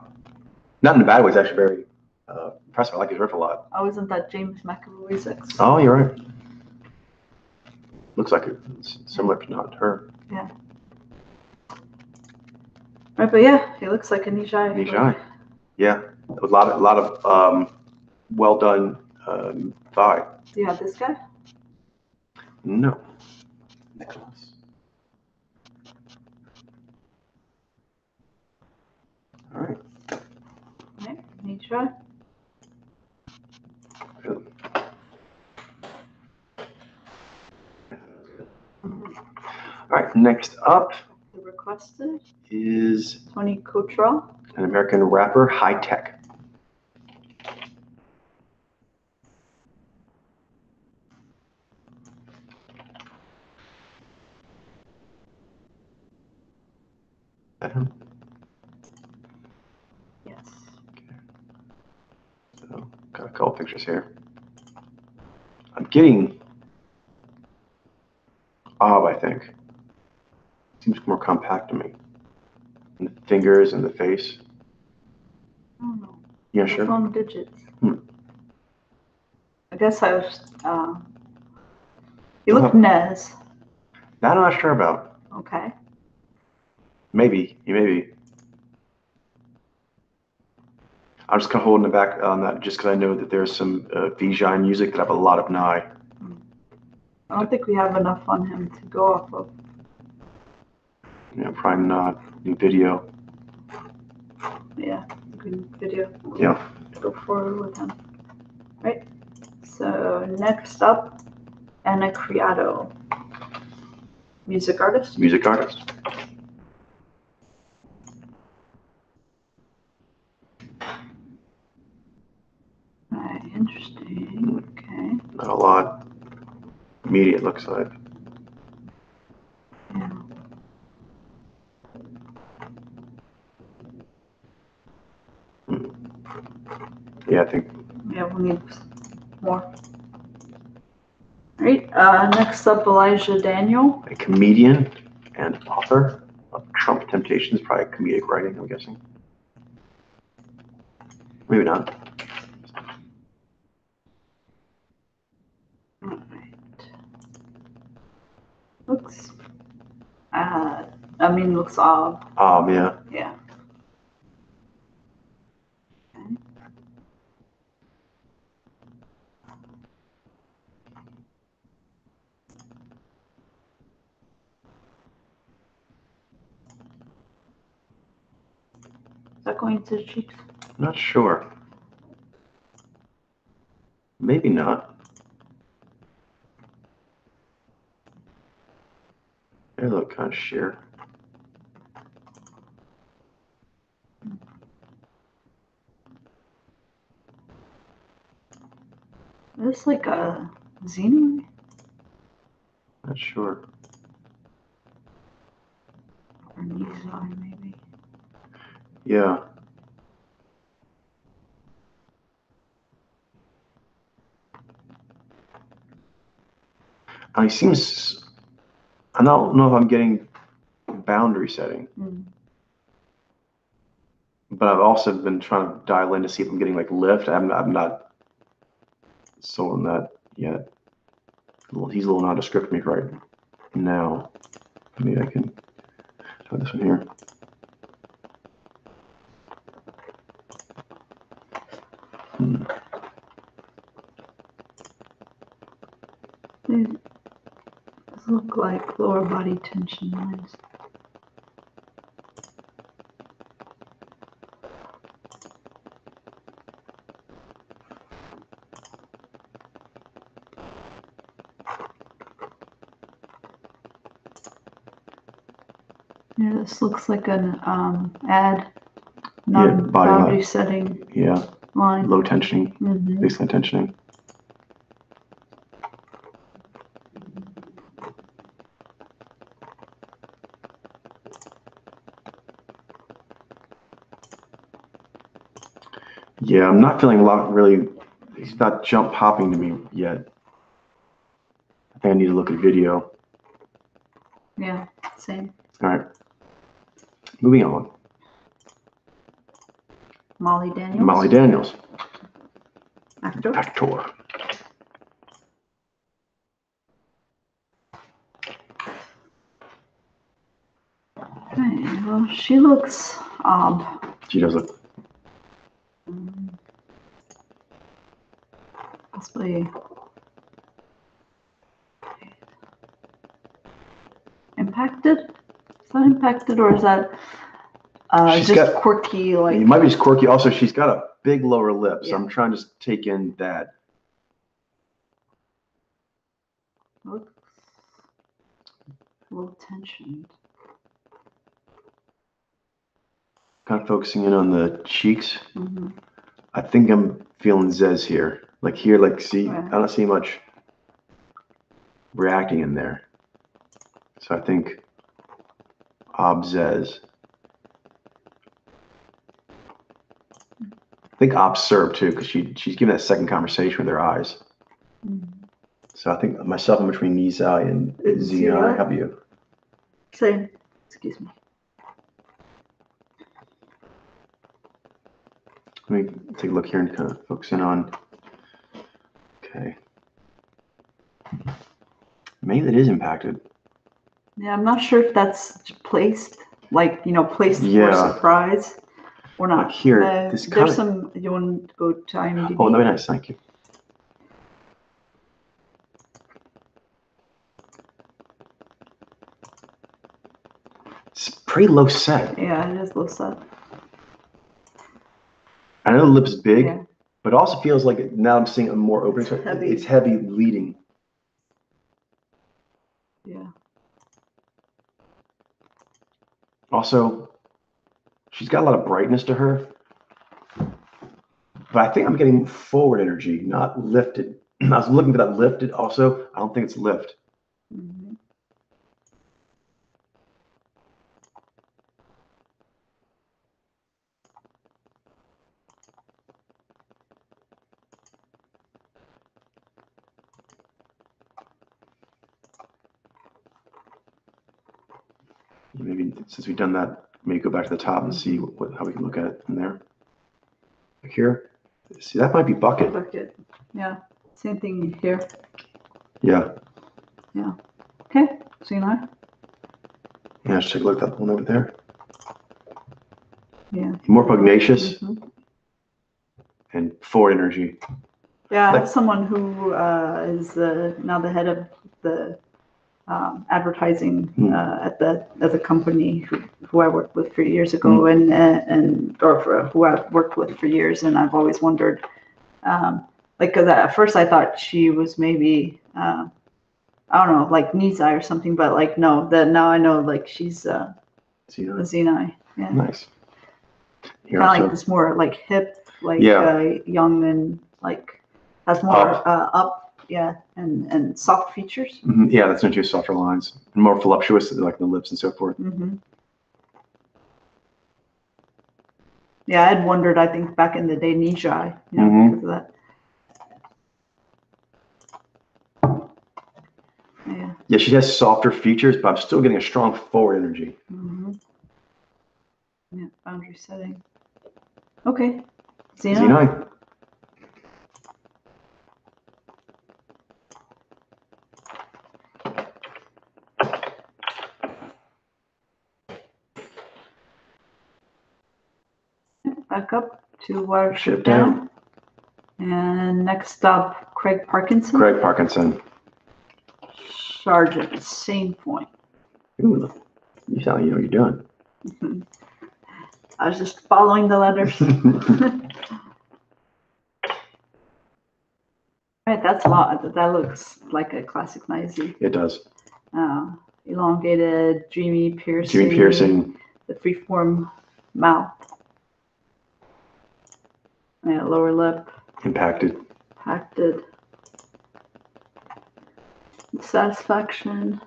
Not in a bad way. It's actually very impressive. I like his riff a lot. Oh, isn't that James McAvoy's ex? Oh, you're right. Looks like it's similar, but not her. Yeah. Right, but yeah, he looks like a Nijai. Nijai. Yeah, a lot of well done Vi. Do you have this guy? No. Nicholas. All right. Okay, Nijai. Good. All right, next up The requested is Tony Cottrell, an American rapper, High Tech. That him? yes. Okay. So, got a couple pictures here. I'm getting I think. Seems more compact to me. And the fingers and the face. I don't know. Yeah, sure. Phone digits. I guess I was. You look Nez. That I'm not sure about. Okay. Maybe. I'm just kind of holding it back on that just because I know that there's some Vijay music that have a lot of Nai. I don't think we have enough on him to go off of. Yeah, probably not. New video. Yeah, good video. Yeah. Go forward with him. Right. So next up, Anna Criado. Music artist? Music artist. Interesting. Okay. Not a lot. Media, it looks like. Yeah. Yeah, I think. Yeah, we'll need more. All right. Next up, Elijah Daniel. A comedian and author of Trump Temptations, probably comedic writing, I'm guessing. Maybe not. All right. Looks. Looks odd. Yeah. Yeah. that going to the cheeks? Not sure. Maybe not. They look kind of sheer. It's like a xenomorph. Not sure. Or Nizar, maybe. Yeah. He seems. I don't know if I'm getting boundary setting, but I've also been trying to dial in to see if I'm getting like lift. I'm not sold on that yet. He's a little nondescript to me right now. Maybe I can try this one here. These look like lower body tension lines. Yeah, this looks like an ad, non-boundary setting line. Low tensioning, baseline tensioning. Yeah, I'm not feeling a lot really. He's not jump hopping to me yet. I think I need to look at video. Yeah, same. All right. Moving on. Molly Daniels. Molly Daniels. Actor. Actor. Okay, well, she looks odd. She does look. Possibly impacted? Is that impacted, or is that just quirky? Like, it might be just quirky. Also, she's got a big lower lip, so I'm trying to take in that. Looks a little tensioned. Kind of focusing in on the cheeks. I think I'm feeling Zez here. Like here, like see, I don't see much reacting in there. So I think Zez. I think serve too, because she's giving that second conversation with her eyes. So I think myself in between Nizai and Zia. How about you? Same. Excuse me. Let me take a look here and kind of focus in on. Okay. Maybe it is impacted. Yeah, I'm not sure if that's placed, like, placed for surprise or not. Like here, there's some. You want to go to IMDb? Oh, very nice. Thank you. It's pretty low set. Yeah, it is low set. I know the lip is big, but it also feels like now I'm seeing a more open. It's heavy leading. Yeah. Also, she's got a lot of brightness to her, but I think I'm getting forward energy, not lifted. I was looking for that lifted also. I don't think it's lift. Maybe since we've done that, maybe go back to the top and see how we can look at it from there. Like here, see, that might be bucket. Bucket, yeah. Same thing here. Yeah. Yeah. Okay, see now? Yeah, let's take a look at that one over there. Yeah. More pugnacious and forward energy. Yeah, I have someone who is now the head of the advertising at the company who I worked with for years ago, or for who I've worked with for years, and I've always wondered, like, because at first I thought she was maybe I don't know, like Nizai or something, but like no, now I know like she's a Zenai. Yeah. Nice. Kind of like this more like hip, like young and like has more up. Yeah, and soft features. Yeah, that's into softer lines and more voluptuous, like the lips and so forth. Yeah, I had wondered. I think back in the day, Nijai, because of that. Yeah. Yeah, she has softer features, but I'm still getting a strong forward energy. Yeah, boundary setting. Okay, Zenai. Back up to Watership Down. And next up, Craig Parkinson. Craig Parkinson. Sergeant, same point. Ooh, you sound like you know what you're doing. I was just following the letters. Right, that's a lot. That looks like a classic Nizi. It does. Elongated, dreamy, piercing. Dreamy piercing. The freeform mouth. Yeah, lower lip. Impacted. Satisfaction.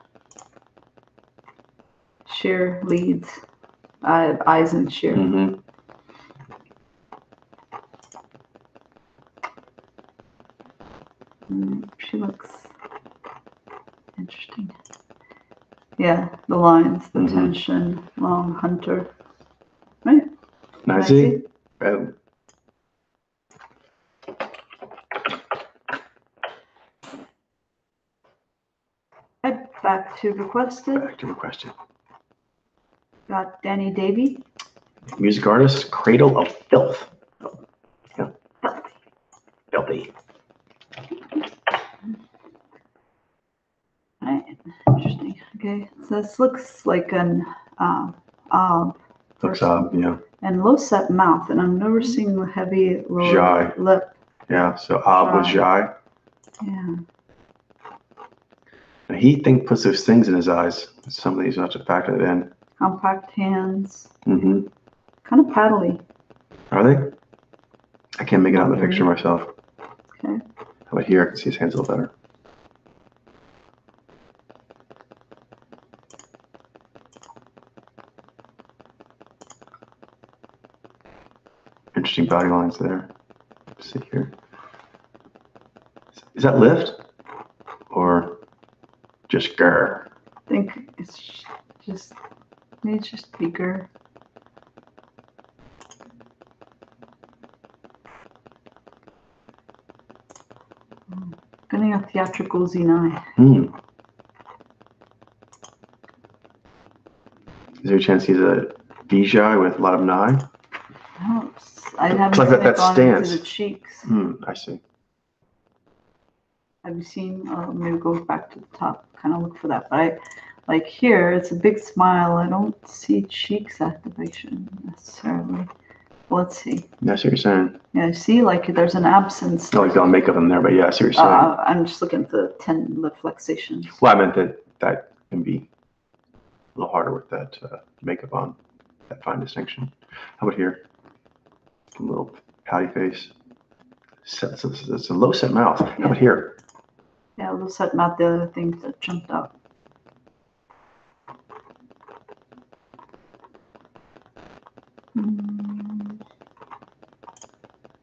Sheer leads. Eyes and sheer. She looks interesting. Yeah, the lines, the tension, long hunter. Right? Nice. Back to requested. Got Danny Davey. Music artist, Cradle of Filth. Yeah. Filthy. Right. Interesting. Okay. So this looks like an Looks odd, yeah. And low set mouth, and I'm never seeing the heavy lower lip. Yeah, so Ab was Jai. Yeah. And he puts those things in his eyes. Some of these have to factor it in. Compact hands. Kind of paddly. Are they? I can't make it out of the picture myself. Okay. How about here? I can see his hands a little better. Interesting body lines there. Let's see here. Is that lift or just grr? I think it's just bigger. Getting a theatrical Zenai. Is there a chance he's a Vijay with a lot of Nai? Oh, I haven't like seen that stance. into the cheeks. I see. Have you seen? Maybe go back to the top. Kind of look for that. But like here, it's a big smile. I don't see cheeks activation necessarily. Let's see. Yeah, I see what you're saying. Yeah, I see like there's an absence. Not like they'll makeup in there, but yeah, I see what you're saying. I'm just looking at the 10 lip flexations. Well, I meant that can be a little harder with that makeup on, that fine distinction. How about here? A little pouty face. It's a low set mouth. How about here? Yeah, low set mouth, the other thing that jumped out.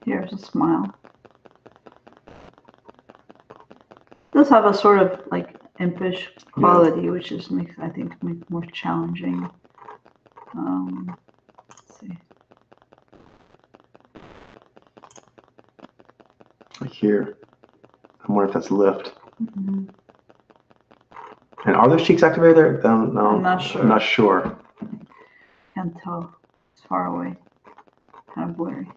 Here's a smile. Does have a sort of like impish quality, which is I think more challenging. Let's see. Like here. I wonder if that's lift. And are those cheeks activated there? No, I'm not sure. I'm not sure. Can't tell. It's far away. Kind of blurry.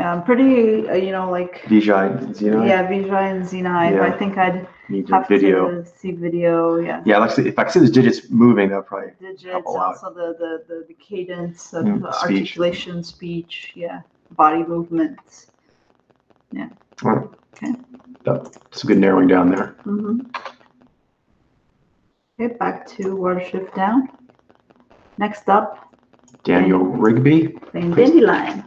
Yeah, I'm pretty, like, Vijay, Xenoi? yeah, Vijay and Xenai, Yeah. but I think I'd Need have video. to see video, yeah. Yeah, like if I could see the digits moving, that would probably help a Digits, and lot. also the cadence of Speech. articulation, speech, yeah, body movements. Yeah. All right. Okay. That's a good narrowing down there. Mm-hmm. Okay, back to Watership Down. Next up, Daniel Rigby. playing Dandelion.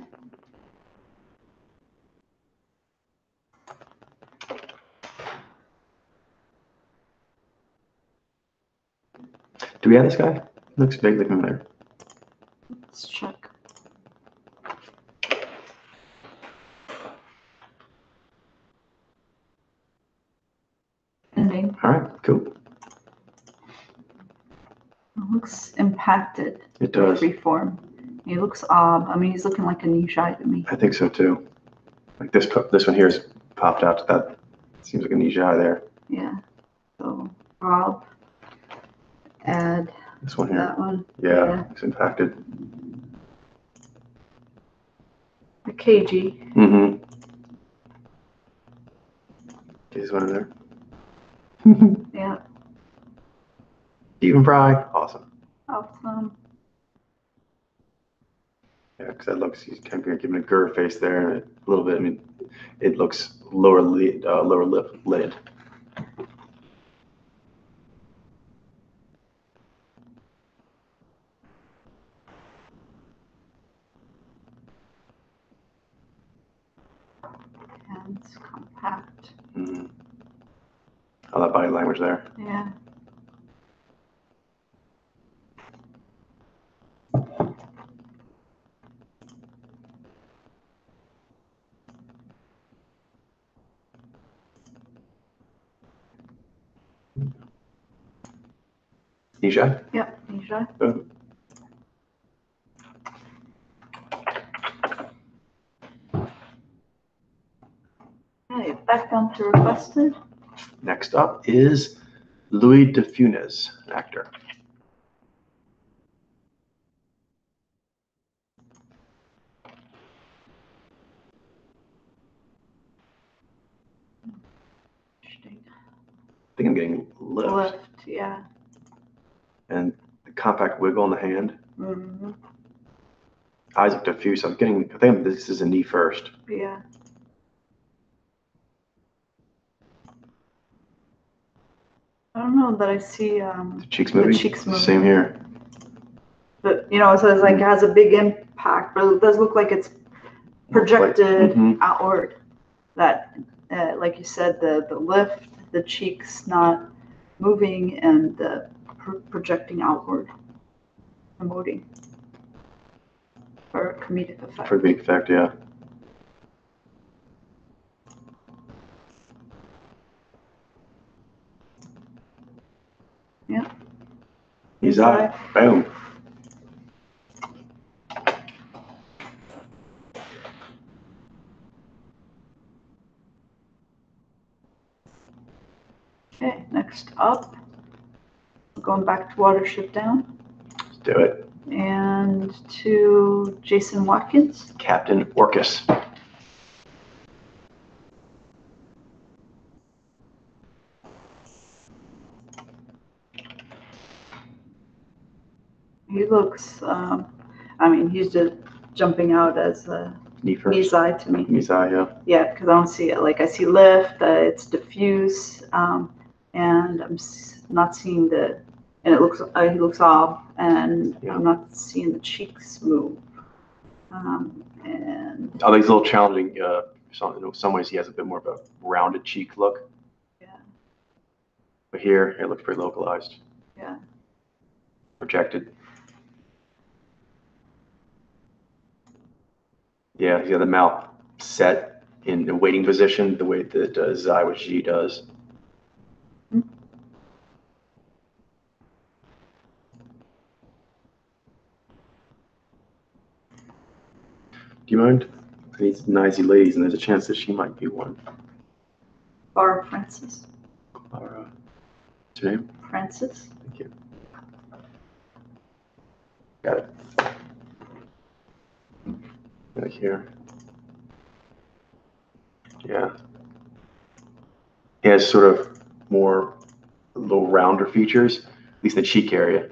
Do we have this guy? Looks vaguely familiar. Let's check. Ending. All right, cool. It looks impacted. It does. Freeform. He looks odd. I mean, he's looking like a Nishai to me. I think so too. Like this one here is popped out. That seems like a niche eye there. Yeah. So Rob, add this one here. That one. Yeah, it's impacted. The KG. Mm-hmm. This one in there. Yeah. Stephen Fry, awesome. Awesome. Yeah, because that looks, he's kind of giving a Gur face there, and a little bit. I mean, it looks lower lip lidded. Hands compact. Mm-hmm. All that body language there. Yeah. Nijai? Yep, Nijai. Okay, back down to requested. Next up is Louis de Funès, actor. I think I'm getting lift. Lift, yeah. And the compact wiggle in the hand. Mm-hmm. Eyes look diffuse. I think this is a knee first. Yeah. I don't know that I see The cheeks moving. The cheeks moving. Same here. But so it's like it has a big impact, but it does look like it's projected outward. That, like you said, the lift, the cheeks not moving, and the projecting outward, emoting for comedic effect. For comedic effect, yeah. Yeah. He's out. Boom. Okay, next up, going back to Watership Down. Let's do it. And to Jason Watkins. Captain Orcus. He looks, I mean, he's just jumping out as a Nizai to me. Nizai, yeah. Yeah, because I don't see it. Like, I see lift, it's diffuse, and I'm not seeing and it looks, he looks off, and yeah. I'm not seeing the cheeks move. And I think it's a little challenging. In some ways, he has a bit more of a rounded cheek look. Yeah. But here, it looks pretty localized. Yeah. Projected. Yeah, he's got the mouth set in a waiting position, the way that Zai with G does. Mm-hmm. Do you mind? These nicey ladies, and there's a chance that she might be one. Barra Francis. Barra. What's her name? Francis. Thank you. Got it. Right here. Yeah. It has sort of more little rounder features, at least the cheek area,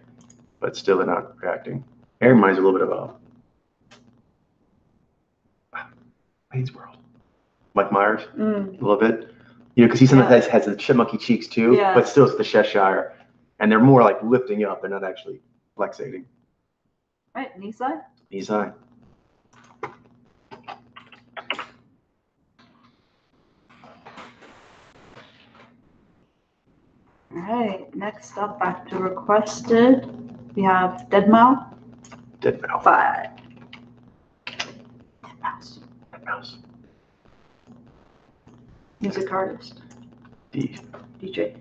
but still they're not reacting. It reminds me a little bit of Wayne's World. Mike Myers, a little bit. You know, because he sometimes has the chipmunky cheeks too, but still it's the Cheshire. And they're more like lifting up and not actually flexating. Right, knee side? Knee side. All right, next up, back to requested, we have Dead Mouth. Dead Mouth. 5. Dead Mouse. Dead Mouse. Music artist. DJ.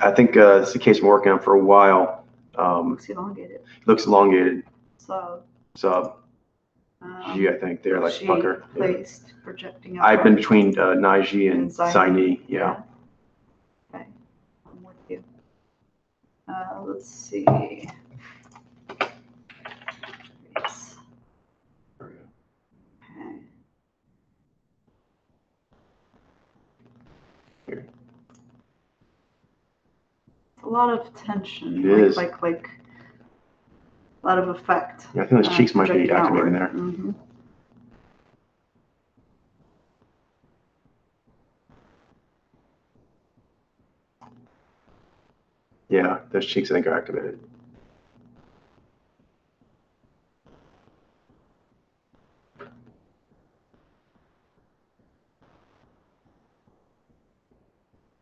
I think it's the case I'm working on for a while. Looks elongated. Looks elongated. So. G, I think they're like pucker. Placed, projecting out. I've been between Naiji and Saini. Yeah. Okay, I'm with you. Let's see. Here. A lot of tension. It is. Like a lot of effect. Yeah, I think those cheeks might be activating there. Mm-hmm. Yeah, those cheeks I think are activated.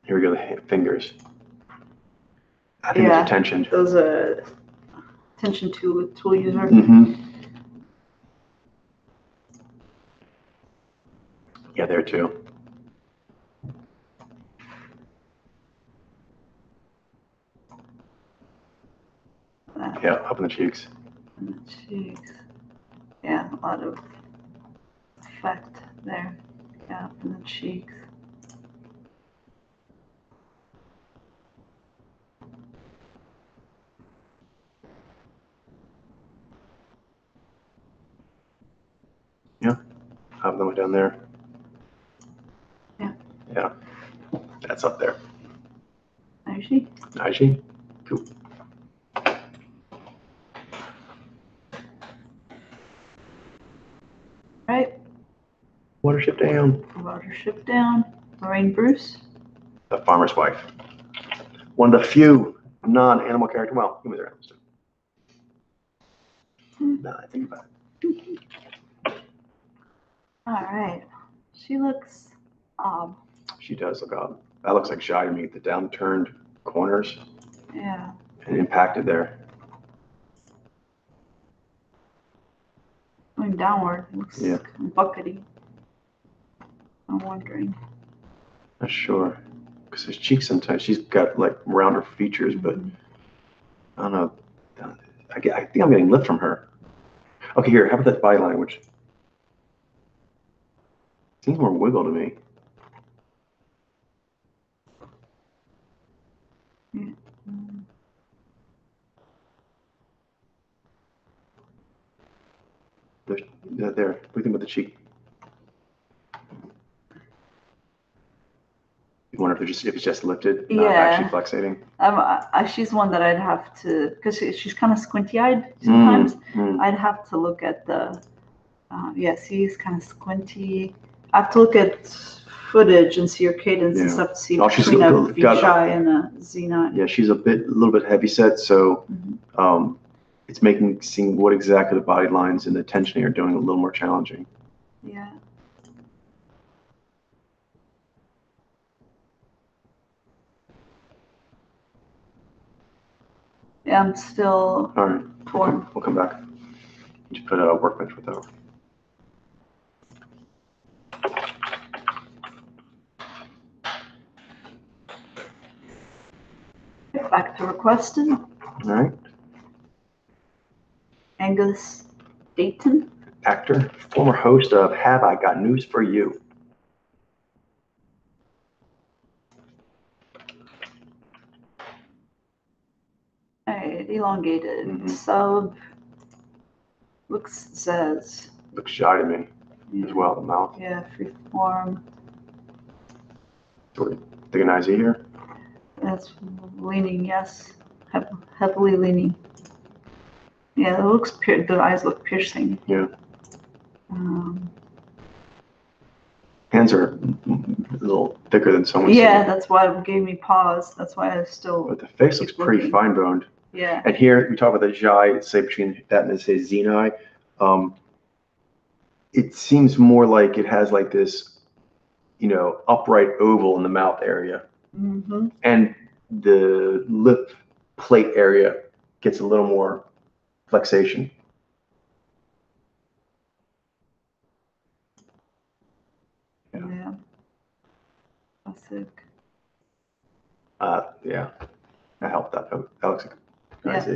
Here we go, the fingers. I think those are tensioned. Those are tension tool user. Mm-hmm. Yeah, there too. Yeah, up in the cheeks. In the cheeks. Yeah, a lot of effect there. Yeah, up in the cheeks. Yeah, have them down there. Yeah. Yeah, that's up there. Naiji. Cool. Right. Watership down. Watership down. Lorraine Bruce. The Farmer's Wife. One of the few non-animal character. Well, humans are animals too. Now I think about it. All right. She looks odd. She does look odd. That looks like shy to me. The downturned corners. Yeah. And impacted there. Going downward. Looks buckety. I'm wondering. Not sure. Because his cheeks sometimes, she's got like rounder features, but I don't know. I think I'm getting lift from her. Okay, here, how about that body language? Seems more wiggle to me. There. What do you think about the cheek? You wonder if it's just lifted, not actually flexating. She's one that I'd have to, because she's kind of squinty-eyed sometimes. I'd have to look at the. She's kind of squinty. I have to look at footage and see her cadence and stuff to see between a Vishai and a Z9. Yeah, she's a little bit heavy set, so it's seeing what exactly the body lines and the tensioning are doing a little more challenging. Yeah. Yeah, I'm still torn. We'll come back. Just put a workbench with that. Back to requested. All right. Angus Dayton. Actor, former host of Have I Got News for You? All right, elongated sub. says. Looks shy to me as well, the mouth. Yeah, free form. Take an IZ here. That's leaning, yes. Heavily leaning. Yeah, it looks the eyes look piercing. Yeah. Hands are a little thicker than someone's. Yeah, that's why it gave me pause. That's why I still. But the face looks pretty fine boned. Yeah. And here we talk about the Jai, say between that and say Zenai. It seems more like it has like this, upright oval in the mouth area. Mm-hmm. And the lip plate area gets a little more flexation. Yeah. Classic. Yeah. That helped. That looks like nice.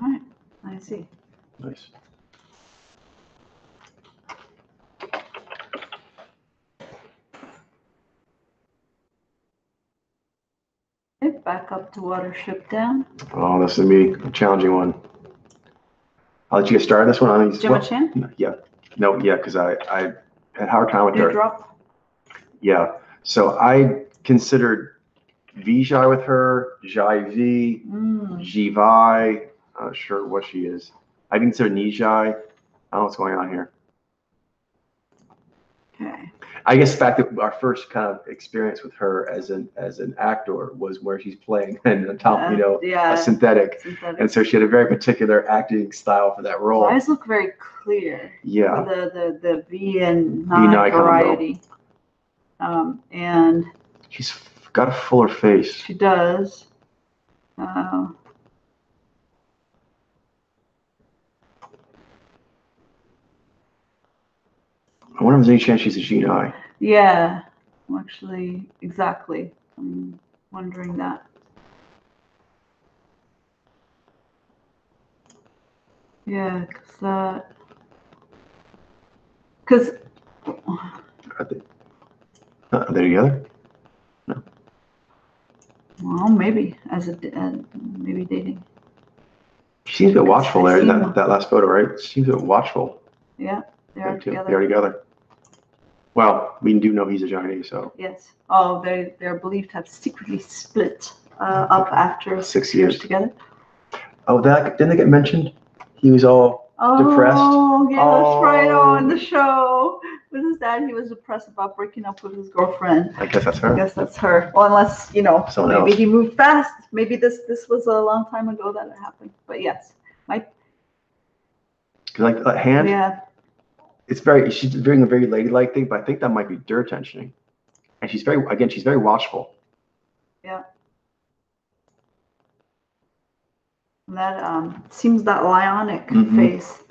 All right. I see. Nice. Okay, back up to watership down. Oh, this is gonna be a challenging one. I'll let you get started this one. Do you have a chance? Yeah. No, yeah, because I had a hard time with her. Drop? Yeah. So I considered Vijay with her, Jai V, Jivai. I'm not sure what she is. I consider Nijai. I don't know what's going on here. Okay. I guess the fact that our first kind of experience with her as an actor was where she's playing and on top, a synthetic. And so she had a very particular acting style for that role. Her eyes look very clear. Yeah. For the V and Nai variety. And she's got a fuller face. She does. I wonder if there's any chance she's a Genii. Yeah, actually, exactly. I'm wondering that. Yeah, because Are they together? No. Well, maybe maybe dating. She seems a bit watchful there in that last photo, right? She seems a bit watchful. Yeah, they are together. They are together. Well, we do know he's a Chinese, so. Yes. Oh, they're believed to have secretly split up after 6 years together. Oh, didn't they get mentioned? He was all depressed. Oh, yeah, that's right. Oh, in the show with his dad, he was depressed about breaking up with his girlfriend. I guess that's her. Well, unless maybe else. he moved fast. Maybe this was a long time ago that it happened. But yes, like that hand. Yeah. She's doing a very ladylike thing, but I think that might be dirt tensioning. And she's very watchful. Yeah. And that seems that lionic face.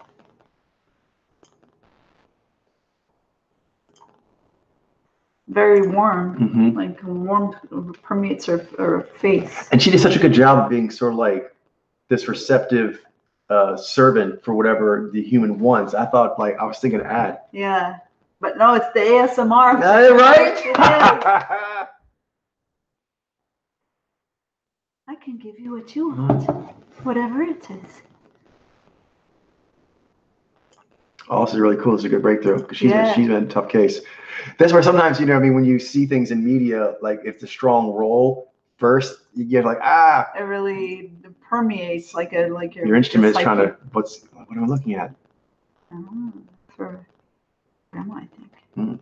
Very warm, like warm permeates her face. And she did such a good job of being sort of like this receptive servant for whatever the human wants. I thought, I was thinking ad. Yeah, but no, it's the ASMR. Right? It is. I can give you what you want, whatever it is. Oh, this is really cool. This is a good breakthrough because she's been a tough case. That's where sometimes, when you see things in media, like it's a strong role first, you get like, It really permeates like your instrument is trying to, what am I looking at? For grandma, I think.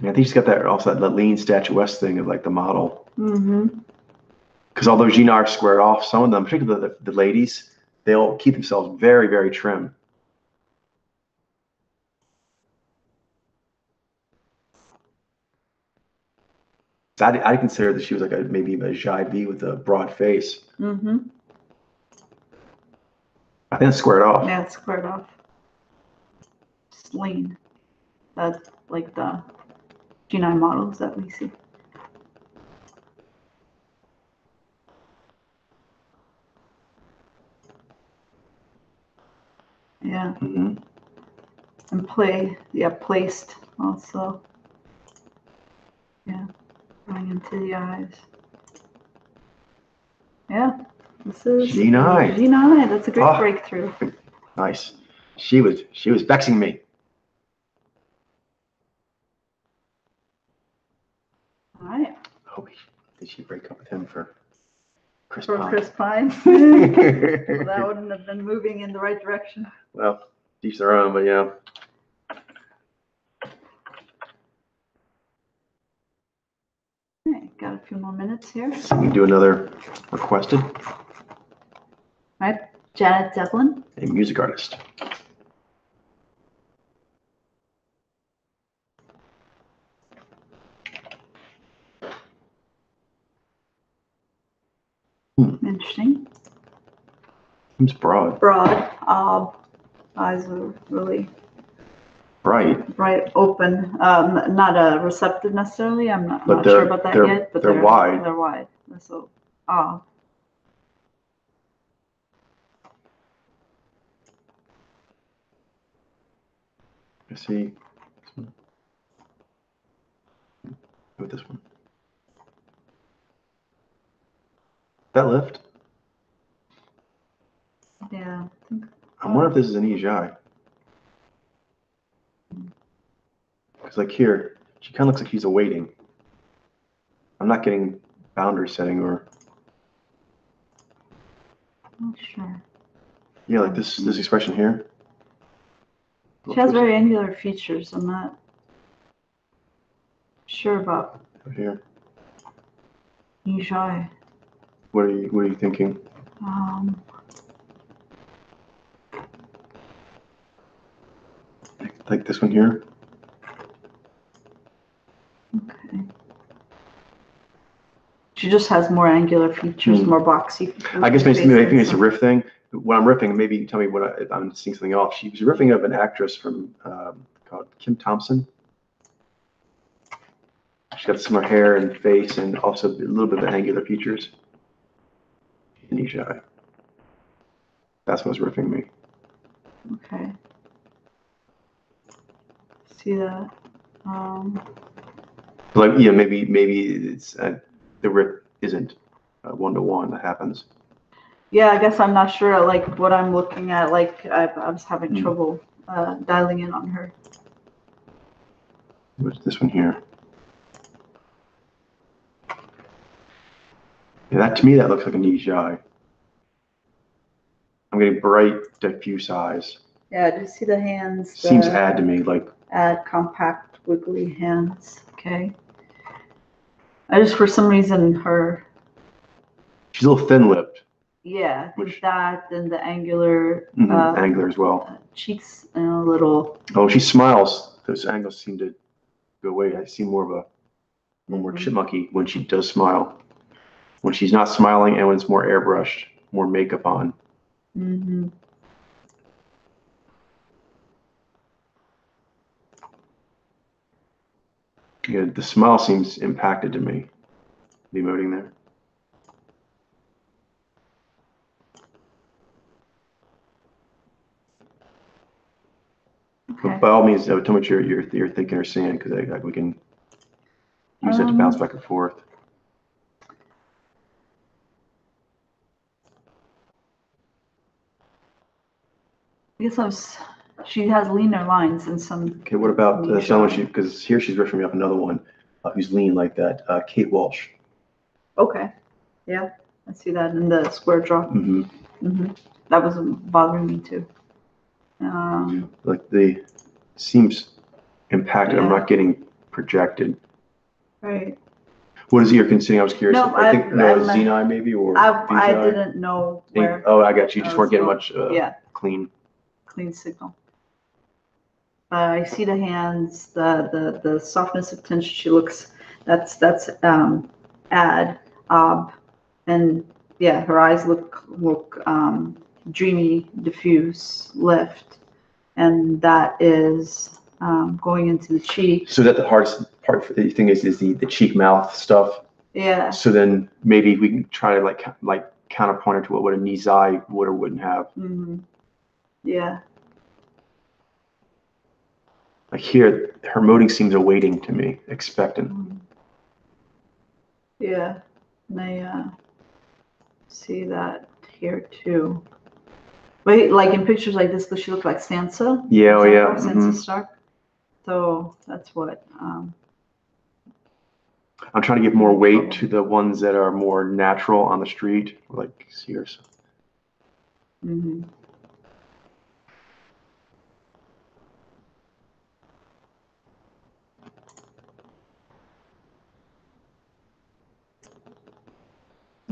Yeah, I think she's got that lean statuesque thing of like the model. Because although Gina are squared off, some of them, particularly the ladies, they'll keep themselves very, very trim. I consider that she was like maybe a Jai B with a broad face. I think it's squared off. Yeah, it's squared off. Just lean. That's like the G9 models that we see. Yeah. Mm-hmm. And placed also. Yeah. Going into the eyes. Yeah. This is G9. G9. That's a great Oh. breakthrough. Nice. She was vexing me. All right. Oh, did she break up with him for Chris For Pine? Chris Pine. Well, that wouldn't have been moving in the right direction. Well, each their own, but yeah. Okay, got a few more minutes here. So we do another requested. All right, Janet Devlin. A music artist. Interesting. Seems broad. Broad. Eyes are really Bright. open. Not a receptive necessarily. I'm not But sure about that yet. But they're wide. They're wide. So, I see. This one. With this one. That lift. yeah. I wonder if this is an easy eye. Because like here, she kind of looks like he's awaiting. I'm not getting boundary setting or. Not sure. Yeah, like this expression here. She has very angular features. I'm not sure about Here. each eye. What are you thinking? Like this one here. Okay. She just has more angular features, more boxy. I guess maybe it's a riff thing. When I'm riffing, maybe you tell me if I'm seeing something off. She was riffing of an actress from called Kim Thompson. She's got similar hair and face, and also a little bit of angular features. In each eye. That's what's riffing me. Okay. See that? Like yeah, maybe it's the riff isn't 1-to-1 that happens. Yeah, I guess I'm not sure. Like what I'm looking at, like I was having trouble dialing in on her. What's this one here? Yeah, that to me that looks like a niche eye. I'm getting bright, diffuse eyes. Yeah, do you see the hands? Seems add to me like. Add compact, wiggly hands. Okay. I just for some reason her. She's a little thin-lipped. Yeah, I think that and the angular. Angular as well. Cheeks and a little. Oh, she smiles. Those angles seem to go away. I see more of a more chipmunky when she does smile. When she's not smiling and when it's more airbrushed, more makeup on. Mm-hmm. Yeah, the smile seems impacted to me. The emoting there. Okay. But by all means, tell me what you're thinking or seeing, because we can use that to bounce back and forth. I guess she has leaner lines in some. Okay, what about someone because here she's riffing me up another one who's lean like that, Kate Walsh. Okay, yeah, I see that in the square jaw. That was bothering me too. Like seems impacted. Yeah. I'm not getting projected. Right. What is you're considering? I was curious. No, I think Xeni maybe or I didn't know where. Oh, I got you. You just weren't getting much clean signal. I see the hands, the softness of tension. She looks. That's and yeah, her eyes look dreamy, diffuse, lift, and that is going into the cheek. So that the hardest part for the thing is the cheek mouth stuff. Yeah. So then maybe we can try to like counterpoint it to what a Nizai would or wouldn't have. Yeah. Like here, her moting seems awaiting to me, expectant. Yeah, and I see that here too. But like in pictures like this, does she look like Sansa? Yeah, oh yeah. Sansa Stark. So that's what. I'm trying to give more weight to the ones that are more natural on the street, like Sears.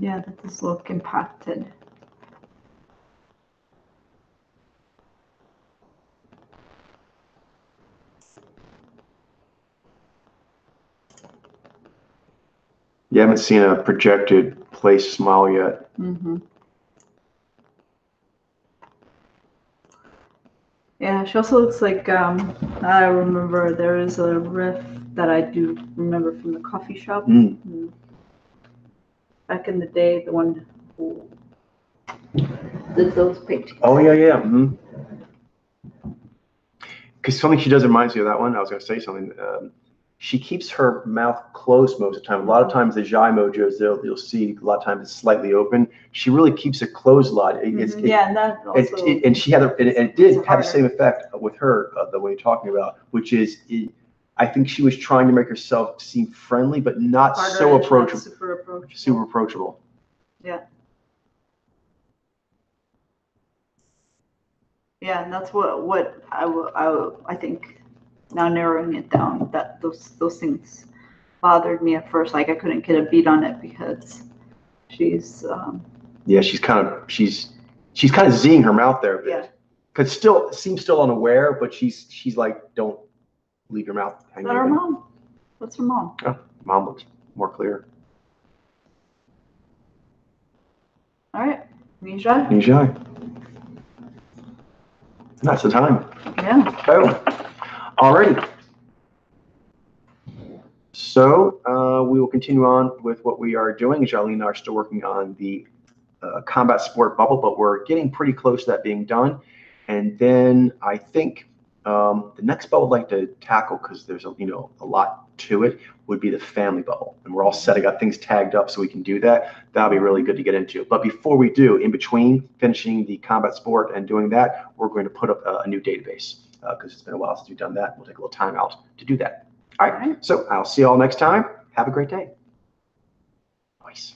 Yeah, that does look impacted. You haven't seen a projected place smile yet. Yeah, she also looks like, I remember there is a riff that I do remember from the coffee shop. Back in the day, the one who did those paintings. Oh, yeah, yeah. Because something she does reminds me of that one. I was going to say something. She keeps her mouth closed most of the time. A lot of times the Jai Mojos, you'll see a lot of times it's slightly open. She really keeps it closed a lot. Yeah, and that also. And she had, and it did have the same effect with her, the way you're talking about, which is, I think she was trying to make herself seem friendly, but not so approachable. Super approachable. Yeah. Yeah, and that's what I think. Now narrowing it down, that those things bothered me at first. Like I couldn't get a beat on it because she's. Yeah, she's kind of Zing her mouth there a bit. Yeah. Because seems still unaware, but she's like, don't leave your mouth hanging. Is that her mom? What's her mom? Oh, mom looks more clear. All right, Nijai. Nijai. That's the time. Yeah. Oh, alrighty. So we will continue on with what we are doing. Charlene and I are still working on the combat sport bubble, but we're getting pretty close to that being done. And then I think the next bubble I'd like to tackle, because there's a lot to it, would be the family bubble. And we're all set. I got things tagged up so we can do that. That'll be really good to get into. But before we do, in between finishing the combat sport and doing that, we're going to put up a new database because it's been a while since we've done that. We'll take a little time out to do that. All right. So I'll see you all next time. Have a great day. Nice.